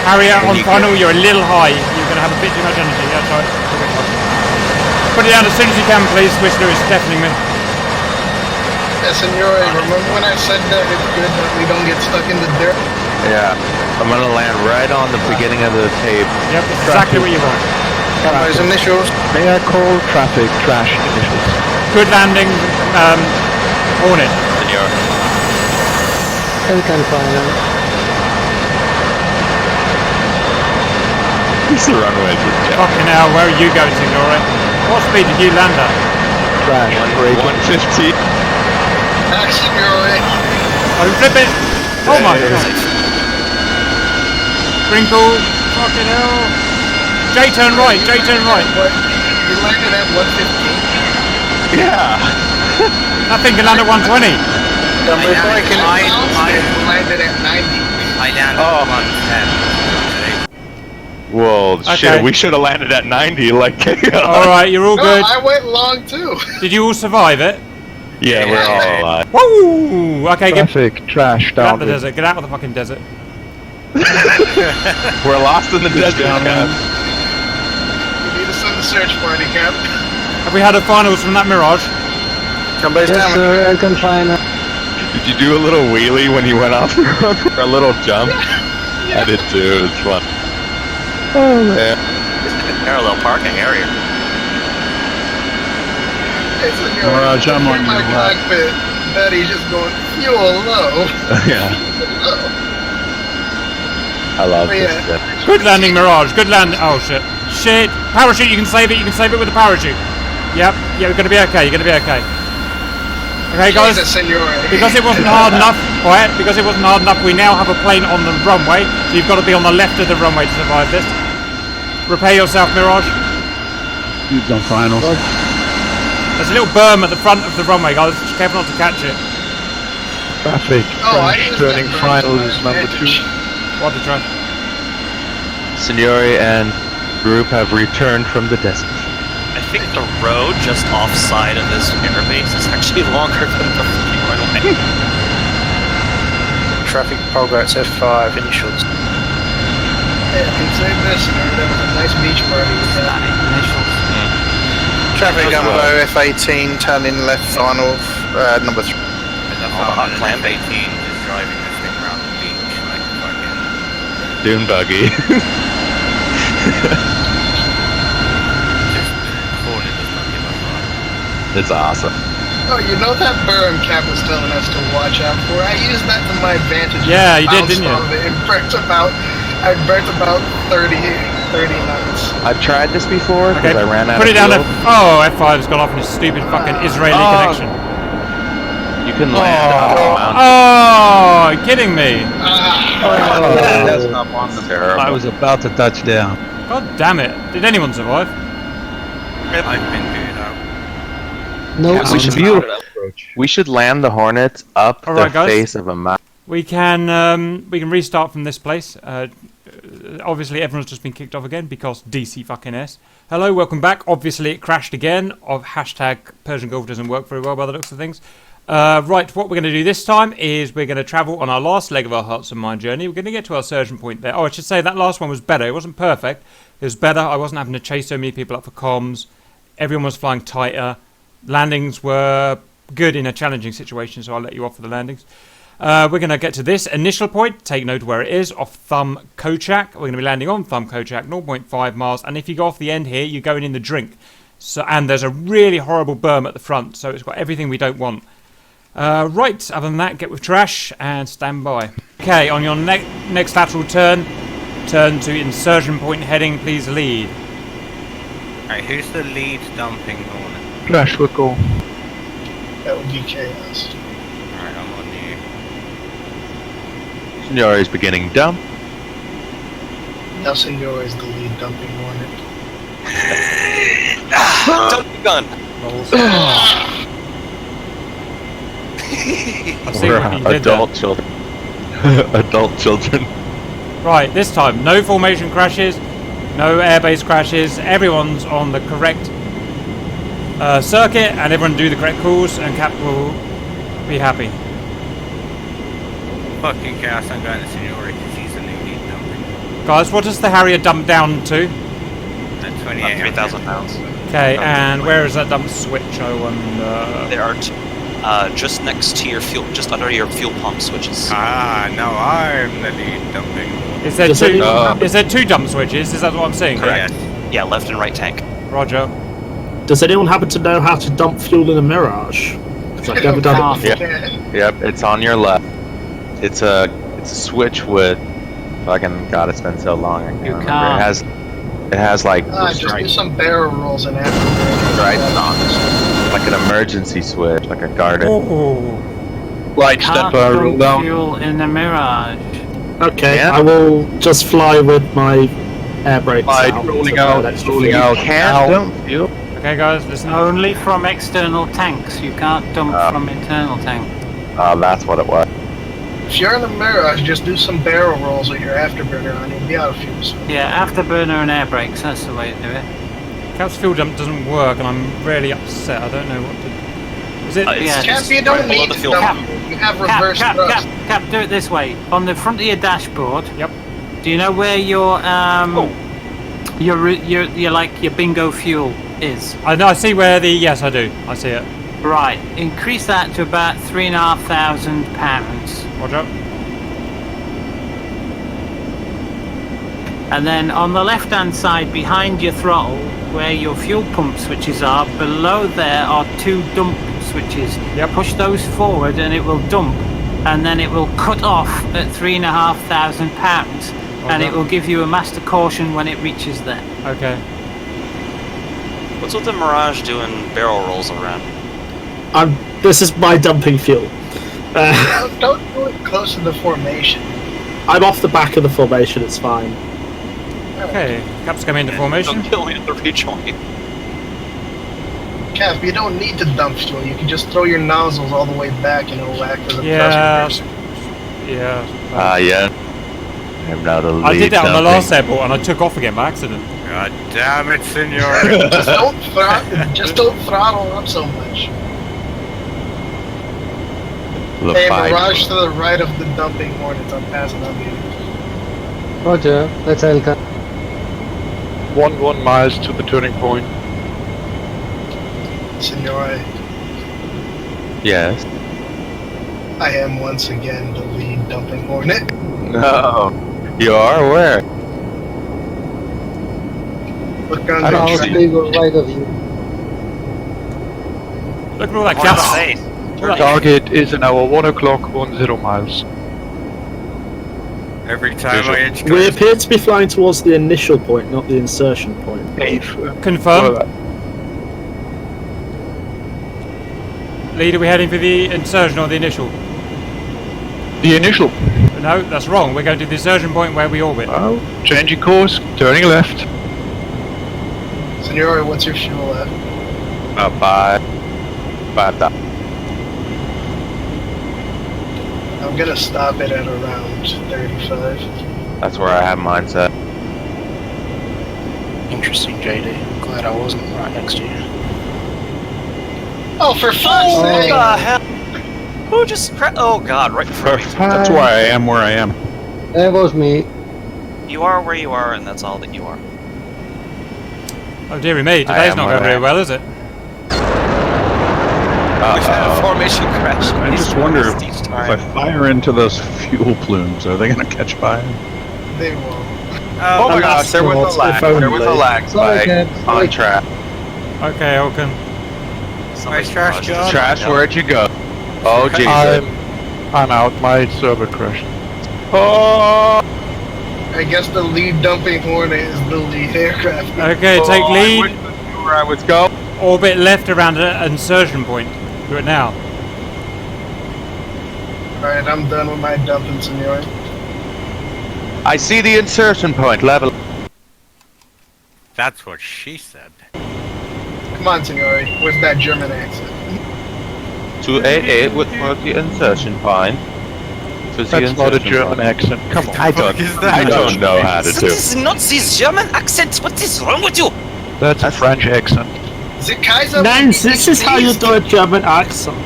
Harrier on final, you're a little high. You're going to have a bit too much energy. That's right. Put it down as soon as you can, please. Whistler is deafening me. Senor, remember when I said that it's good that we don't get stuck in the dirt? Yeah. I'm gonna land right on the beginning of the tape. Yep, that's exactly what you want. Those initials. May I call traffic crash initials? Good landing, Hornet. Senor. Elkin final. These are runways with jet. Fucking hell, where are you going, Signore? What speed did you land at? Crash. 150. Senor. Oh, flip it! Oh my god. Sprinkle. Fucking hell. J-turn right. What? You landed at 115? Yeah. That thing can land at 120. I landed at 90. I landed at 110. Whoa, Okay. shit, we should have landed at 90 like Alright, you're all good. I went long too. Did you all survive it? Yeah, we're all alive. Woo! Okay, Traffic trash get out of down. the desert. Get out of the fucking desert. We're lost in the desert. We need to send the search party, Cap. Have we had a finals from that Mirage? Come base Yes, down. sir, Elkin final. Did you do a little wheelie when you went off the road? A little jump? Yeah. I did too, it's fun. Oh, Yeah. Parallel parking area. Hey, Senor, Mirage, I'm on my your left. cockpit. Betty's just going fuel low. Yeah. I love this. Yeah. Good landing, Mirage. Good landing. Oh shit. Shit. Parachute. You can save it. You can save it with a parachute. Yep. Yeah, we're gonna be okay. You're gonna be okay. Okay, guys. Jesus, Senor. Because it wasn't hard enough. Quiet. Because it wasn't hard enough. We now have a plane on the runway. So you've got to be on the left of the runway to survive this. Repair yourself, Mirage. It's on final. There's a little berm at the front of the runway, guys. Just careful not to catch it. Traffic crash turning final is number 2. What the trash? Signori and group have returned from the desert. I think the road just offside of this airbase is actually longer than the runway. Traffic progress F5 initials. Hey, I can save this. That was a nice beach party. Traffic down below F18, turn in left final, number 3. Hot clamp 18 just driving this thing around the beach like a fucking Dune buggy. It's awesome. Oh, you know that berm Cap was telling us to watch out for? I used that to my advantage. Yeah, you did, didn't you? It burnt about 30 knots. I've tried this before because I ran out Put of it down fuel. Oh, F5's gone off in his stupid fucking Israeli connection. You can land on the mountain. Oh, kidding me. That's not terrible. I was about to touch down. God damn it. Did anyone survive? I've been good out. No, Yeah, we should be approach. We should land the Hornets up All right, the guys. face of a mountain. We can restart from this place. Obviously, everyone's just been kicked off again because DC fucking S. Hello, welcome back. Obviously, it crashed again. Of hashtag Persian Golf doesn't work very well by the looks of things. Right, what we're going to do this time is we're going to travel on our last leg of our Hearts and Mind journey. We're going to get to our surgeon point there. Oh, I should say that last one was better. It wasn't perfect. It was better. I wasn't having to chase so many people up for comms. Everyone was flying tighter. Landings were good in a challenging situation, so I'll let you off for the landings. We're going to get to this initial point. Take note where it is, off Thumb Kochak. We're going to be landing on Thumb Kochak, 0.5 miles. And if you go off the end here, you're going in the drink. So, and there's a really horrible berm at the front, so it's got everything we don't want. Right, other than that, get with trash and stand by. Okay, on your next lateral turn to insertion point heading, please lead. Alright, who's the lead dumping Hornet? Flash would go. That would be chaos. Alright, I'm on you. Senor is beginning dump. Now Senor is the lead dumping Hornet. Dump the gun. We're adult children. Adult children. Right, this time, no formation crashes, no airbase crashes. Everyone's on the correct circuit, and everyone do the correct calls, and Cap will be happy. Fucking chaos, I'm going to Signori because he's the new lead dumping. Guys, what does the Harrier dump down to? At 28. 3,000 pounds. Okay, and where is that dump switch, I wonder? There are just next to your fuel, just under your fuel pump switches. Ah, now I'm the lead dumping. Is there two dump switches? Is that what I'm saying? Correct. Yeah, left and right tank. Roger. Does anyone happen to know how to dump fuel in a Mirage? Because I've never done it before. Yep, it's on your left. It's a switch with fucking God. It's been so long. I can't remember. It has like just do some barrel rolls and after. Right on. Like an emergency switch, like a garden. Right, step roll down. Fuel in the Mirage. Okay, Yeah. I will just fly with my air brakes out. Rolling out. Can't dump fuel. Okay, guys, listen. Only from external tanks. You can't dump from internal tank. Oh, that's what it was. If you're in the Mirage, just do some barrel rolls with your afterburner on. You'll be out of fuel soon. Yeah, afterburner and air brakes. That's the way to do it. Cap's fuel dump doesn't work, and I'm really upset. I don't know what to. Is it? Cap, you don't need to dump. You have reverse thrust. Cap, do it this way. On the front of your dashboard. Yep. Do you know where your your bingo fuel is? I know. I see where the. Yes, I do. I see it. Right. Increase that to about £3,500. Roger. And then on the left-hand side, behind your throttle, where your fuel pump switches are, below there are two dump switches. Yep. Push those forward, and it will dump, and then it will cut off at £3,500, and it will give you a master caution when it reaches there. Okay. What's with the Mirage doing barrel rolls around? This is my dumping fuel. Don't do it close to the formation. I'm off the back of the formation, it's fine. Okay, Cap's coming into formation. Don't kill me at the rejoin. Cap, you don't need to dump fuel. You can just throw your nozzles all the way back and it'll act as a thrust reverser. Yeah. Yeah. I'm now the lead I did that on the dumping. last airport, and I took off again by accident. God damn it, Senor. just don't throttle up so much. Look, Hey, fine. Mirage to the right of the dumping Hornets. I'm passing on you. Roger, let's Elka. 1 miles to the turning point. Senor, Yes. I am once again the lead dumping Hornet. No. You are where? Look on I'll the stay right of you. Look at all that gas. Our target is an hour 1 o'clock, 10 miles. Every time I inch We appear to be flying towards the initial point, not the insertion point. Confirm. Lead, are we heading for the insertion or the initial? The initial. No, that's wrong. We're going to the insertion point where we orbit. Oh, changing course, turning left. Senor, what's your fuel at? About 5,000. I'm gonna stop it at around 35. That's where I have mine set. Interesting, JD. Glad I wasn't right next to you. Oh, for fuck's sake! What the hell? Who just oh god, right before me. That's why I am where I am. That was me. You are where you are, and that's all that you are. Oh dearie me, today's not going very well, is it? We've had a formation crash. I just wonder if I fire into those fuel plumes, are they going to catch fire? They won't. Oh my gosh, there was a lag. There was a lag spike on track. Okay, Elkin. Nice trash, John. Trash, where'd you go? Oh, Jesus. I'm out. My server crashed. Oh! I guess the lead dumping Hornet is the lead aircraft. Okay, take lead. I wish I knew where I was going. Orbit left around an insertion point. Do it now. Alright, I'm done with my dumping, Senor. I see the insertion point. Level. That's what she said. Come on, Senor. Where's that German accent? 288 with the insertion point. That's not a German accent. Come on. I don't know how to do This is not this German accent. What is wrong with you? That's a French accent. The Kaiser. Nance, this is how you do a German accent.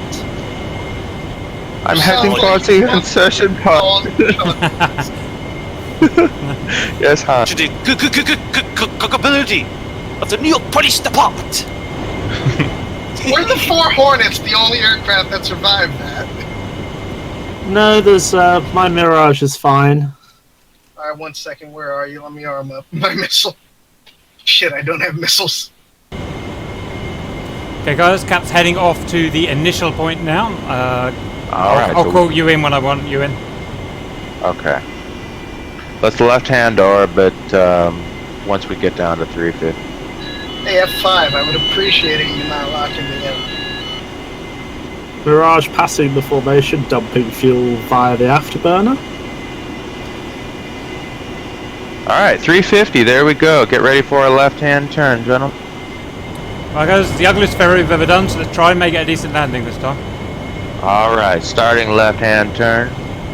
I'm heading for the insertion point. Yes, huh? To the capability of the New York Police Department. Were the 4 Hornets the only aircraft that survived that? No, there's my Mirage is fine. Alright, 1 second. Where are you? Let me arm up my missile. Shit, I don't have missiles. Okay, guys, Cap's heading off to the initial point now. Alright. I'll call you in when I want you in. Okay. Let's left-hand orbit once we get down to 350. Hey, F5, I would appreciate it you not locking me in. Mirage passing the formation, dumping fuel via the afterburner. Alright, 350, there we go. Get ready for a left-hand turn, gentlemen. Right, guys, it's the ugliest ferry we've ever done, so let's try and make it a decent landing this time. Alright, starting left-hand turn.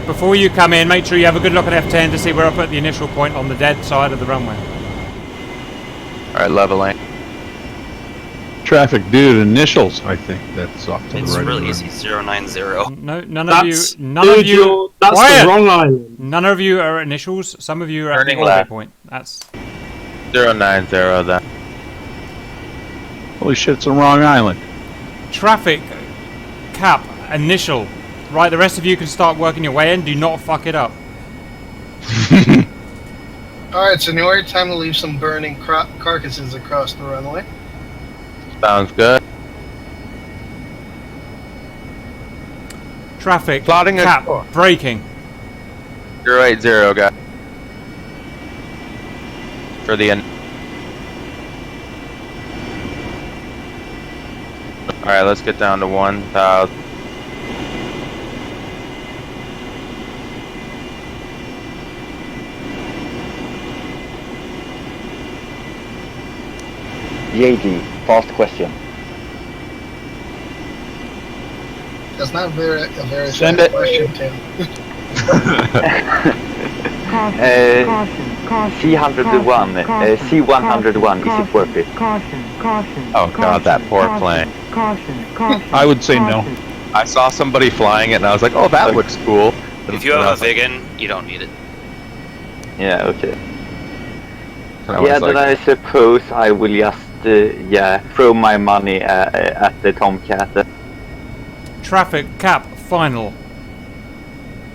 Before you come in, make sure you have a good look at F10 to see where I put the initial point on the dead side of the runway. Alright, leveling. Traffic, dude, initials, I think that's off to It's the right. really easy. 090. No, none That's of you. That's Quiet! the wrong island. None of you are initials. Some of you are at the Turning orbit left. point. That's 090 then. Holy shit, it's the wrong island. traffic cap initial. Right, the rest of you can start working your way in. Do not fuck it up. Alright, Senor, time to leave some burning carcasses across the runway. Sounds good. Traffic Plotting a cap course. braking. 080, guy. For the end. Alright, let's get down to 1,000. JD, fast question. That's not a very Send fast it. question, Tim. C101, C101, is it worth it? Oh god, that poor plane. I would say no. I saw somebody flying it and I was like, oh, that looks cool. If you have a Vigan, you don't need it. Yeah, okay. I was Yeah, like- then I suppose I will just, throw my money at the Tomcat. Traffic cap final.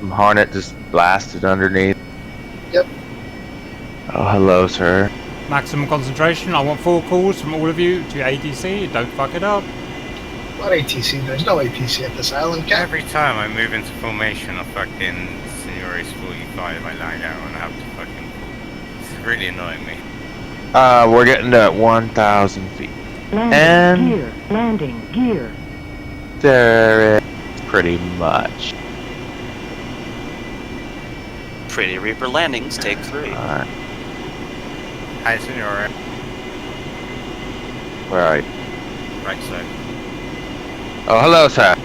Hornet just blasted underneath. Yep. Oh, hello, sir. Maximum concentration. I want 4 calls from all of you to ATC. Don't fuck it up. What ATC? There's no ATC at this island, Cap. Every time I move into formation, I fucking Senori's 45, I lag out and I have to fucking pull. This is really annoying me. We're getting to 1,000 feet. Landing gear. Landing gear. There is pretty much. Pretty Reaper landings, take 3. Alright. Hi, Senor. Where are you? Right side. Oh, hello, sir.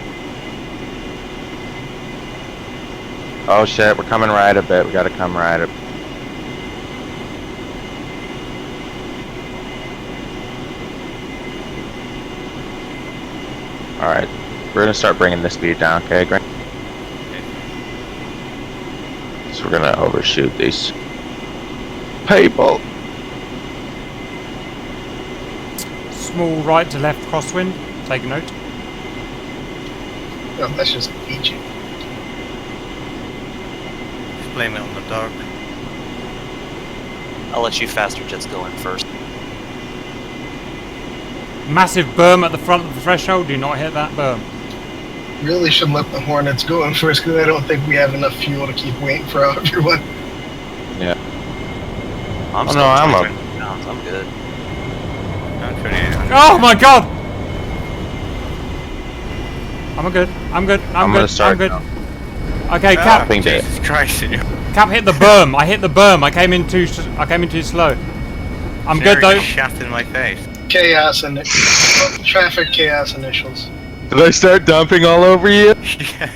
Oh shit, we're coming right a bit. We gotta come right a bit. Alright, we're gonna start bringing the speed down, okay, Grant? So we're gonna overshoot these people. Small right to left crosswind. Take a note. No, that's just beaching. Just blame it on the dog. I'll let you faster jets go in first. Massive berm at the front of the threshold. Do not hit that berm. Really should let the Hornets go in first because I don't think we have enough fuel to keep waiting for everyone. Yeah. I'm no, I'm up. I'm good. Oh my god! I'm good. I'm good. I'm gonna good. start I'm good. now. Okay, Cap. Jesus Christ! Cap hit the berm. I hit the berm. I came in too slow. I'm good though. Shot in my face. Chaos and traffic chaos initials. Did I start dumping all over you? Yeah.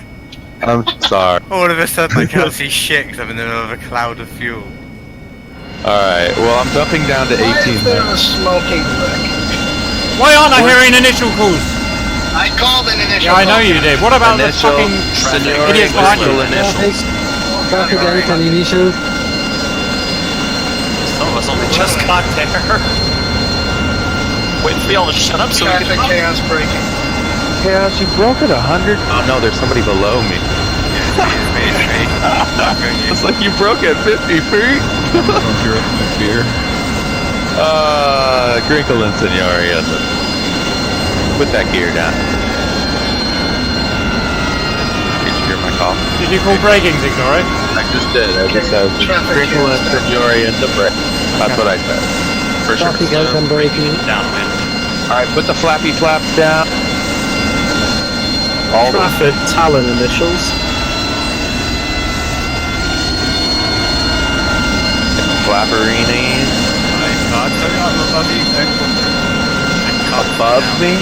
I'm sorry. All of a sudden I can't see shit because I'm in the middle of a cloud of fuel. Alright, well I'm dumping down to 18. Why is there a smoking wreck? Why aren't I hearing initial calls? I called an initial. Yeah, I know you did. What about initial, the fucking idiots behind you? Traffic and initial. Some of us only just got there. Waiting for y'all to shut up so we Traffic can... chaos braking. Chaos, you broke it 100? Oh no, there's somebody below me. It's like you broke it 50 feet. Beer. Grinkle and Signori. Put that gear down. Did you hear my call? Did you call braking, Signori? I just did. I just said Grinkle and Signori into brake. That's what I said. For sure. Traffic and braking. Downwind. Alright, put the flappy flaps down. All Traffic Talon initials. Flapperinis. Above me?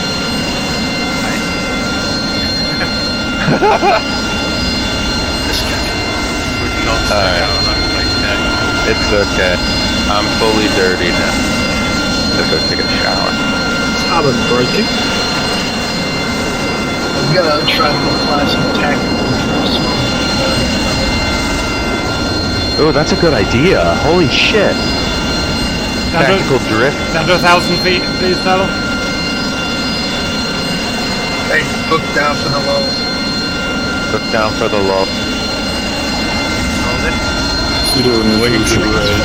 It's okay. I'm fully dirty now. Let's go take a shower. Talon braking. I'm gonna try to apply some tactical Oh, that's a good idea. Holy shit. Tactical drift. Down to 1,000 feet, please, Tyler. Hey, hook down for the lows. Hook down for the low. Hold it. Pseudo initial to right.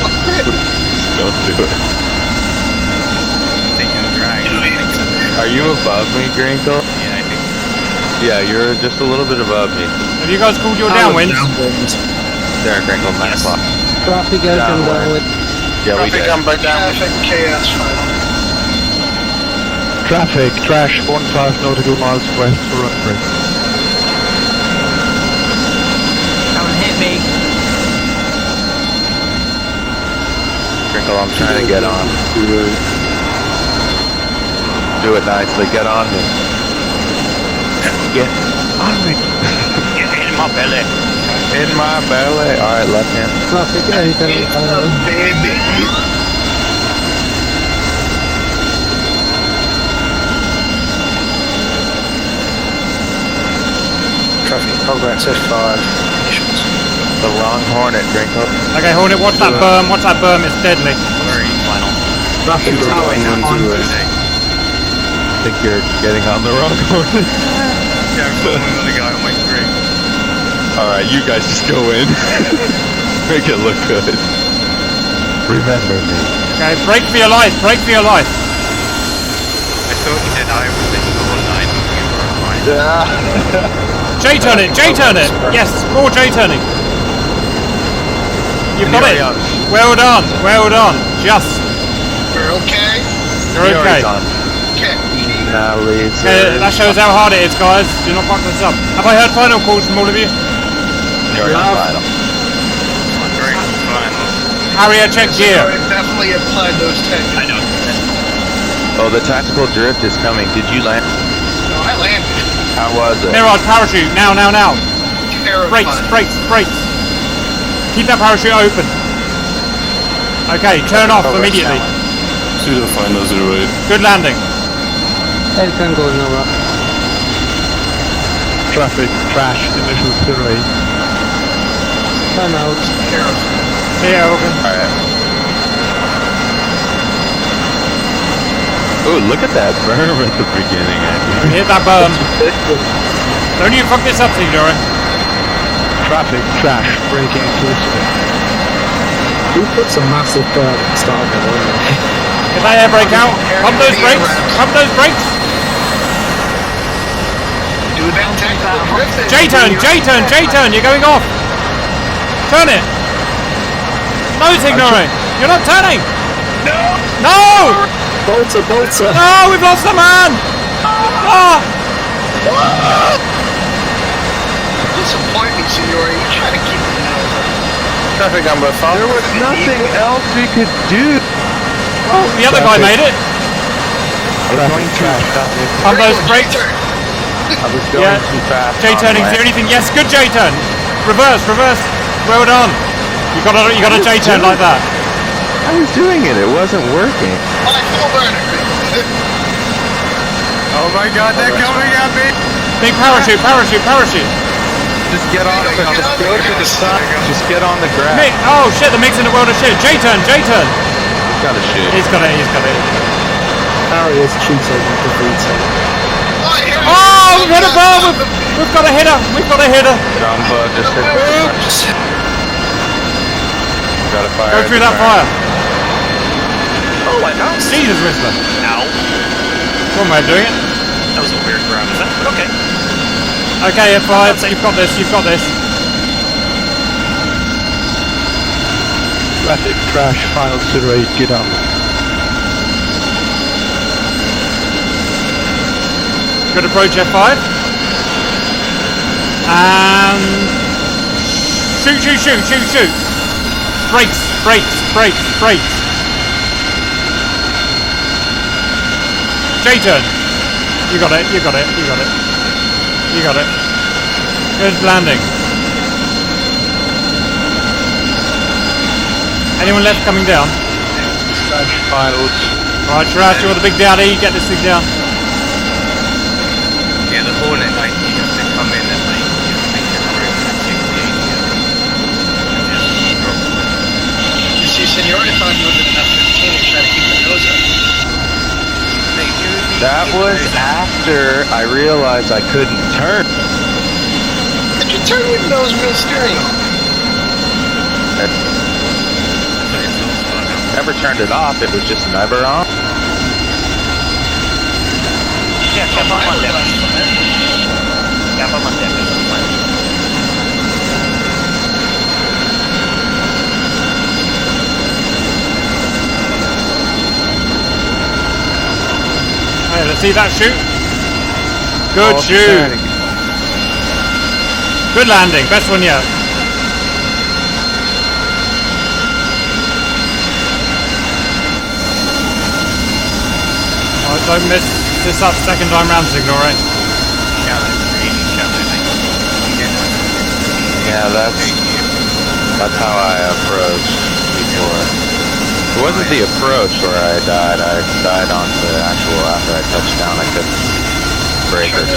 Don't do it. Taking a drag. Are you above me, Grinkle? Yeah, I think so. Yeah, you're just a little bit above me. Have you guys called your downwind? There, Grinkle, 9 o'clock. Traffic and downwind. Yeah, we did. Traffic chaos final. Traffic, trash 1.5 nautical miles west for runway. Don't hit me. Grinkle, I'm trying to get on. Do it nicely, get on me. Get on me. Get in my belly. In my belly. Alright, left hand. Traffic and Baby. Traffic progress F5. The wrong Hornet, Grinkle. Okay, Hornet, watch that berm. Watch that berm. It's deadly. Final. Traffic Talon on. I think you're getting on the wrong Hornet. Yeah, I'm following another guy on my screen. Alright, you guys just go in. Make it look good. Remember me. Okay, break for your life. Break for your life. I thought you said I was in the 1-9, but you were fine. J-turn it. J-turn it. Yes, more J-turning. You've got it. Well done. Well done. Just. We're okay? You're okay. Okay. Okay, that shows how hard it is, guys. Do not fuck this up. Have I heard final calls from all of you? You're on final. Great, final. Harrier, check gear. I definitely applied those techniques. I know. Oh, the tactical drift is coming. Did you land? No, I landed. How was it? Mirage, parachute. Now, now, now. brakes, brakes, brakes. Keep that parachute open. Okay, turn off immediately. Pseudo Finder 08. Good landing. Air can go Nova. Traffic, crash, initial 08. Time out. See ya, open. Alright. Oh, look at that berm at the beginning. Hit that berm. Don't you fuck this up, Signore. Traffic, crash, braking exclusively. Who puts a massive berm at the start of it? Get that air brake out. Pump those brakes. Pump those brakes. Do that tactical drifting. J-turn, J-turn, J-turn. You're going off. Turn it. No, Signore. You're not turning. No. No. Bolter, bolter! No, we've lost the man! Ah! Disappointing, Signore. You try to keep it out. Traffic number 5. There was nothing else we could do. Well, the other guy made it. I was going too fast. On those brakes. I was going too fast. J-turning, is there anything? Yes, good J-turn. Reverse, reverse. Well done. You got a J-turn like that. I was doing it. It wasn't working. Oh my god, they're coming at me! Big parachute, parachute, parachute. Just get on it. Just go to the side. Just get on the grass. Oh shit, the mixing the world of shit. J-turn, J-turn. He's got a shit. He's got it, he's got it. Harry is cheating with the veto. Oh, we've hit a bar. We've got a hitter. We've got a hitter. Jumbo just hit the Got a fire. Go through that fire. Oh, my God. Jesus, Whistler. Ow. One way of doing it. That was a weird grab, is that? But okay. Okay, F5. You've got this, you've got this. Traffic, crash, final 08, get on. Good approach, F5. And... Shoot, shoot, shoot, shoot, shoot. Brakes, brakes, brakes, brakes. J-turn. You got it, you got it, you got it. You got it. Good landing. Anyone left coming down? Crash, finals. Alright, Shirash, you're the big daddy. Get this thing down. Yeah, the Hornet, like, you have to come in and, like, you know, make your room and take the ADM. You see, Signore thought you were good enough 15 and try to keep the nose up. That was after I realized I couldn't turn. Did you turn with nose wheel steering? Never turned it off, it was just never on. Yeah, kept on my left. Kept on my left. Hey, let's see that shoot. Good shoot. Good landing. Best one yet. Oh, don't miss this up second time round, Signore. Yeah, that's how I approach before. It wasn't the approach where I died on the actual after I touched down, I couldn't break it.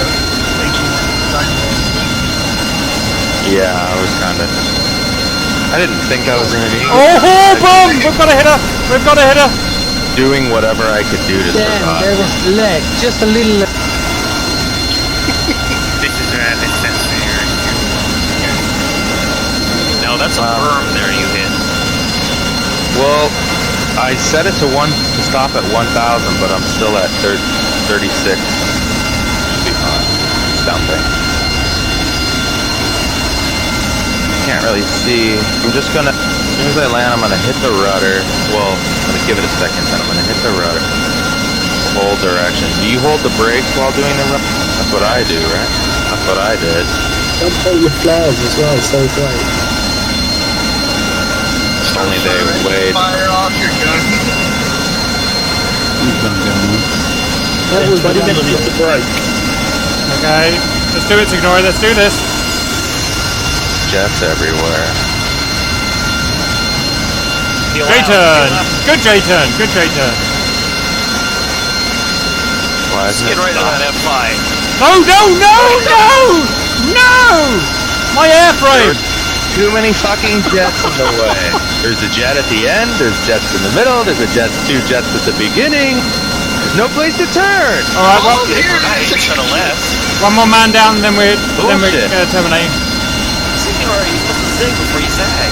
Yeah, I was kinda... I didn't think I was gonna need... Oh, boom! We've got a hitter! We've got a hitter! Doing whatever I could do to Damn, survive. there was lag, just a little lag. This is insensitive. No, that's a berm there you hit. Well, I set it to stop at 1,000, but I'm still at 36. Should be fine. Something. Can't really see. I'm just gonna, as soon as I land, I'm gonna hit the rudder. Well, I'm gonna give it a second, then I'm gonna hit the rudder. Hold direction. Do you hold the brakes while doing the rudder? That's what I do, right? That's what I did. Don't hold your flares as well, so great. Only they wait. Fire off your gun. Everybody needs to break. Okay, let's do it, Signore. Let's do this. jets everywhere. J-turn! Good J-turn! Good J-turn! Why is Get it right on that F5. No! My airframe! Too many fucking jets in the way. There's a jet at the end, there's jets in the middle, there's a jet, 2 jets at the beginning. There's no place to turn. Alright, well, To the left. one more man down, then we're terminating. Senor, you're supposed to zig before you sag.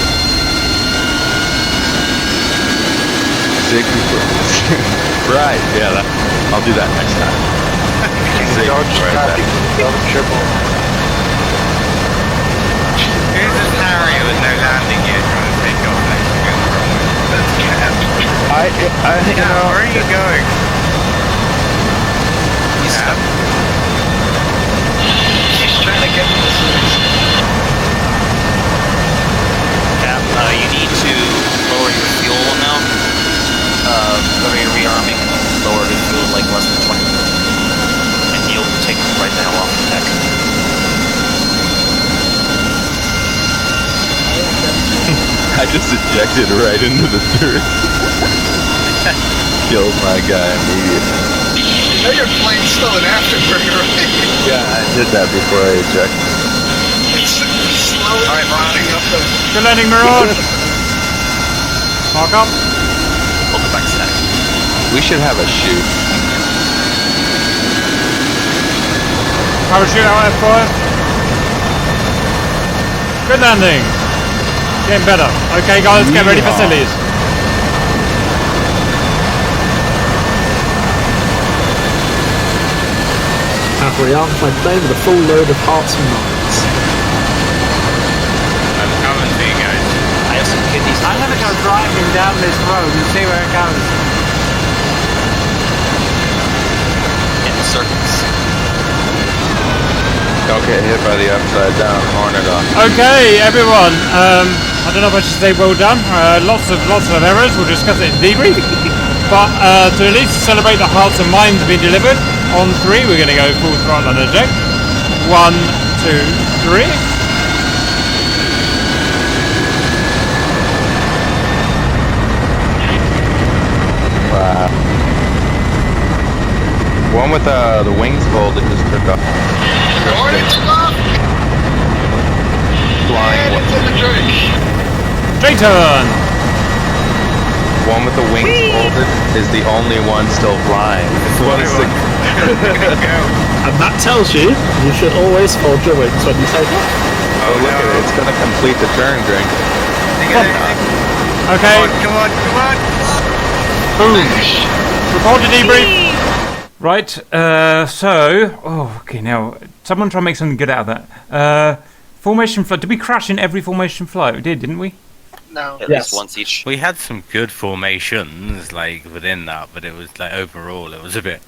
Zig before. Right, yeah, I'll do that next time. Zig before I sag. Here's this Harry with no landing gear trying to take off next to him. That's cat. You know, where are you going? He's stuck. She's trying to get this. Cap, you need to lower your fuel amount. Go to your rearming and lower the fuel like less than 20. And you'll take right the hell off the deck. I just ejected right into the dirt. Killed my guy immediately. You know your plane's still an afterburner, right? Yeah, I did that before I ejected. It's slowly running up the... Good landing, Mirage! Park up. Hold the back stack. We should have a shoot. Parachute out F5. Good landing. Getting better. Okay, guys, get ready for sillies. Have rearmed my plane with a full load of hearts and minds. I'm coming to you guys. I have some kidneys. I'm gonna go driving down this road and see where it goes. In circles. Don't get hit by the upside down hornet on. Okay, everyone. I don't know if I should say well done. Lots of errors. We'll discuss it in debrief. But to at least celebrate the hearts and minds being delivered, on 3 we're going to go full throttle and eject. 1, 2, 3. Wow. One with the wings folded just took off. Hornet took off! Flying. And it's in the drink. J-turn! One with the wings folded is the only one still flying. And that tells you should always fold your wings when you take off. Oh, look at it. It's going to complete the turn, drink. Okay. Come on. Boom. Report to debrief. Right, okay, now, someone try and make something good out of that. Formation flow. Did we crash in every formation flight? We did, didn't we? No. At least once each. We had some good formations, like, within that, but it was, like, overall, it was a bit...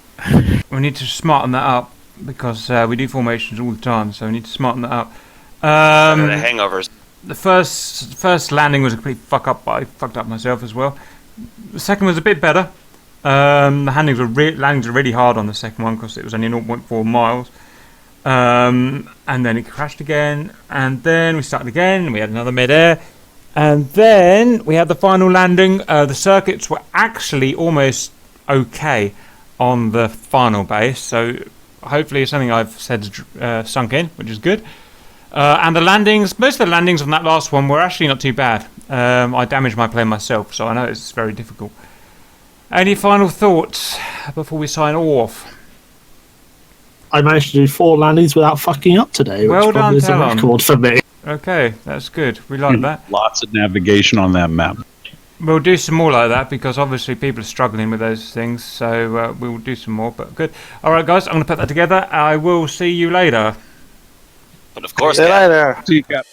We need to smarten that up, because we do formations all the time, so we need to smarten that up. The hangovers. The first landing was a complete fuck up, but I fucked up myself as well. The second was a bit better. The landings were really hard on the second one because it was only 0.4 miles. And then it crashed again, and then we started again, and we had another mid-air, and then we had the final landing. The circuits were actually almost okay on the final base, so hopefully something I've said sunk in, which is good. And the landings, most of the landings on that last one were actually not too bad. I damaged my plane myself, so I know it's very difficult. Any final thoughts before we sign off? I managed to do 4 landings without fucking up today, well which done, probably is a record for me. Okay, that's good. We like that. Lots of navigation on that map. We'll do some more like that because obviously people are struggling with those things, so we'll do some more, but good. Alright guys, I'm going to put that together. I will see you later. But of course, See you later. See you, Cap.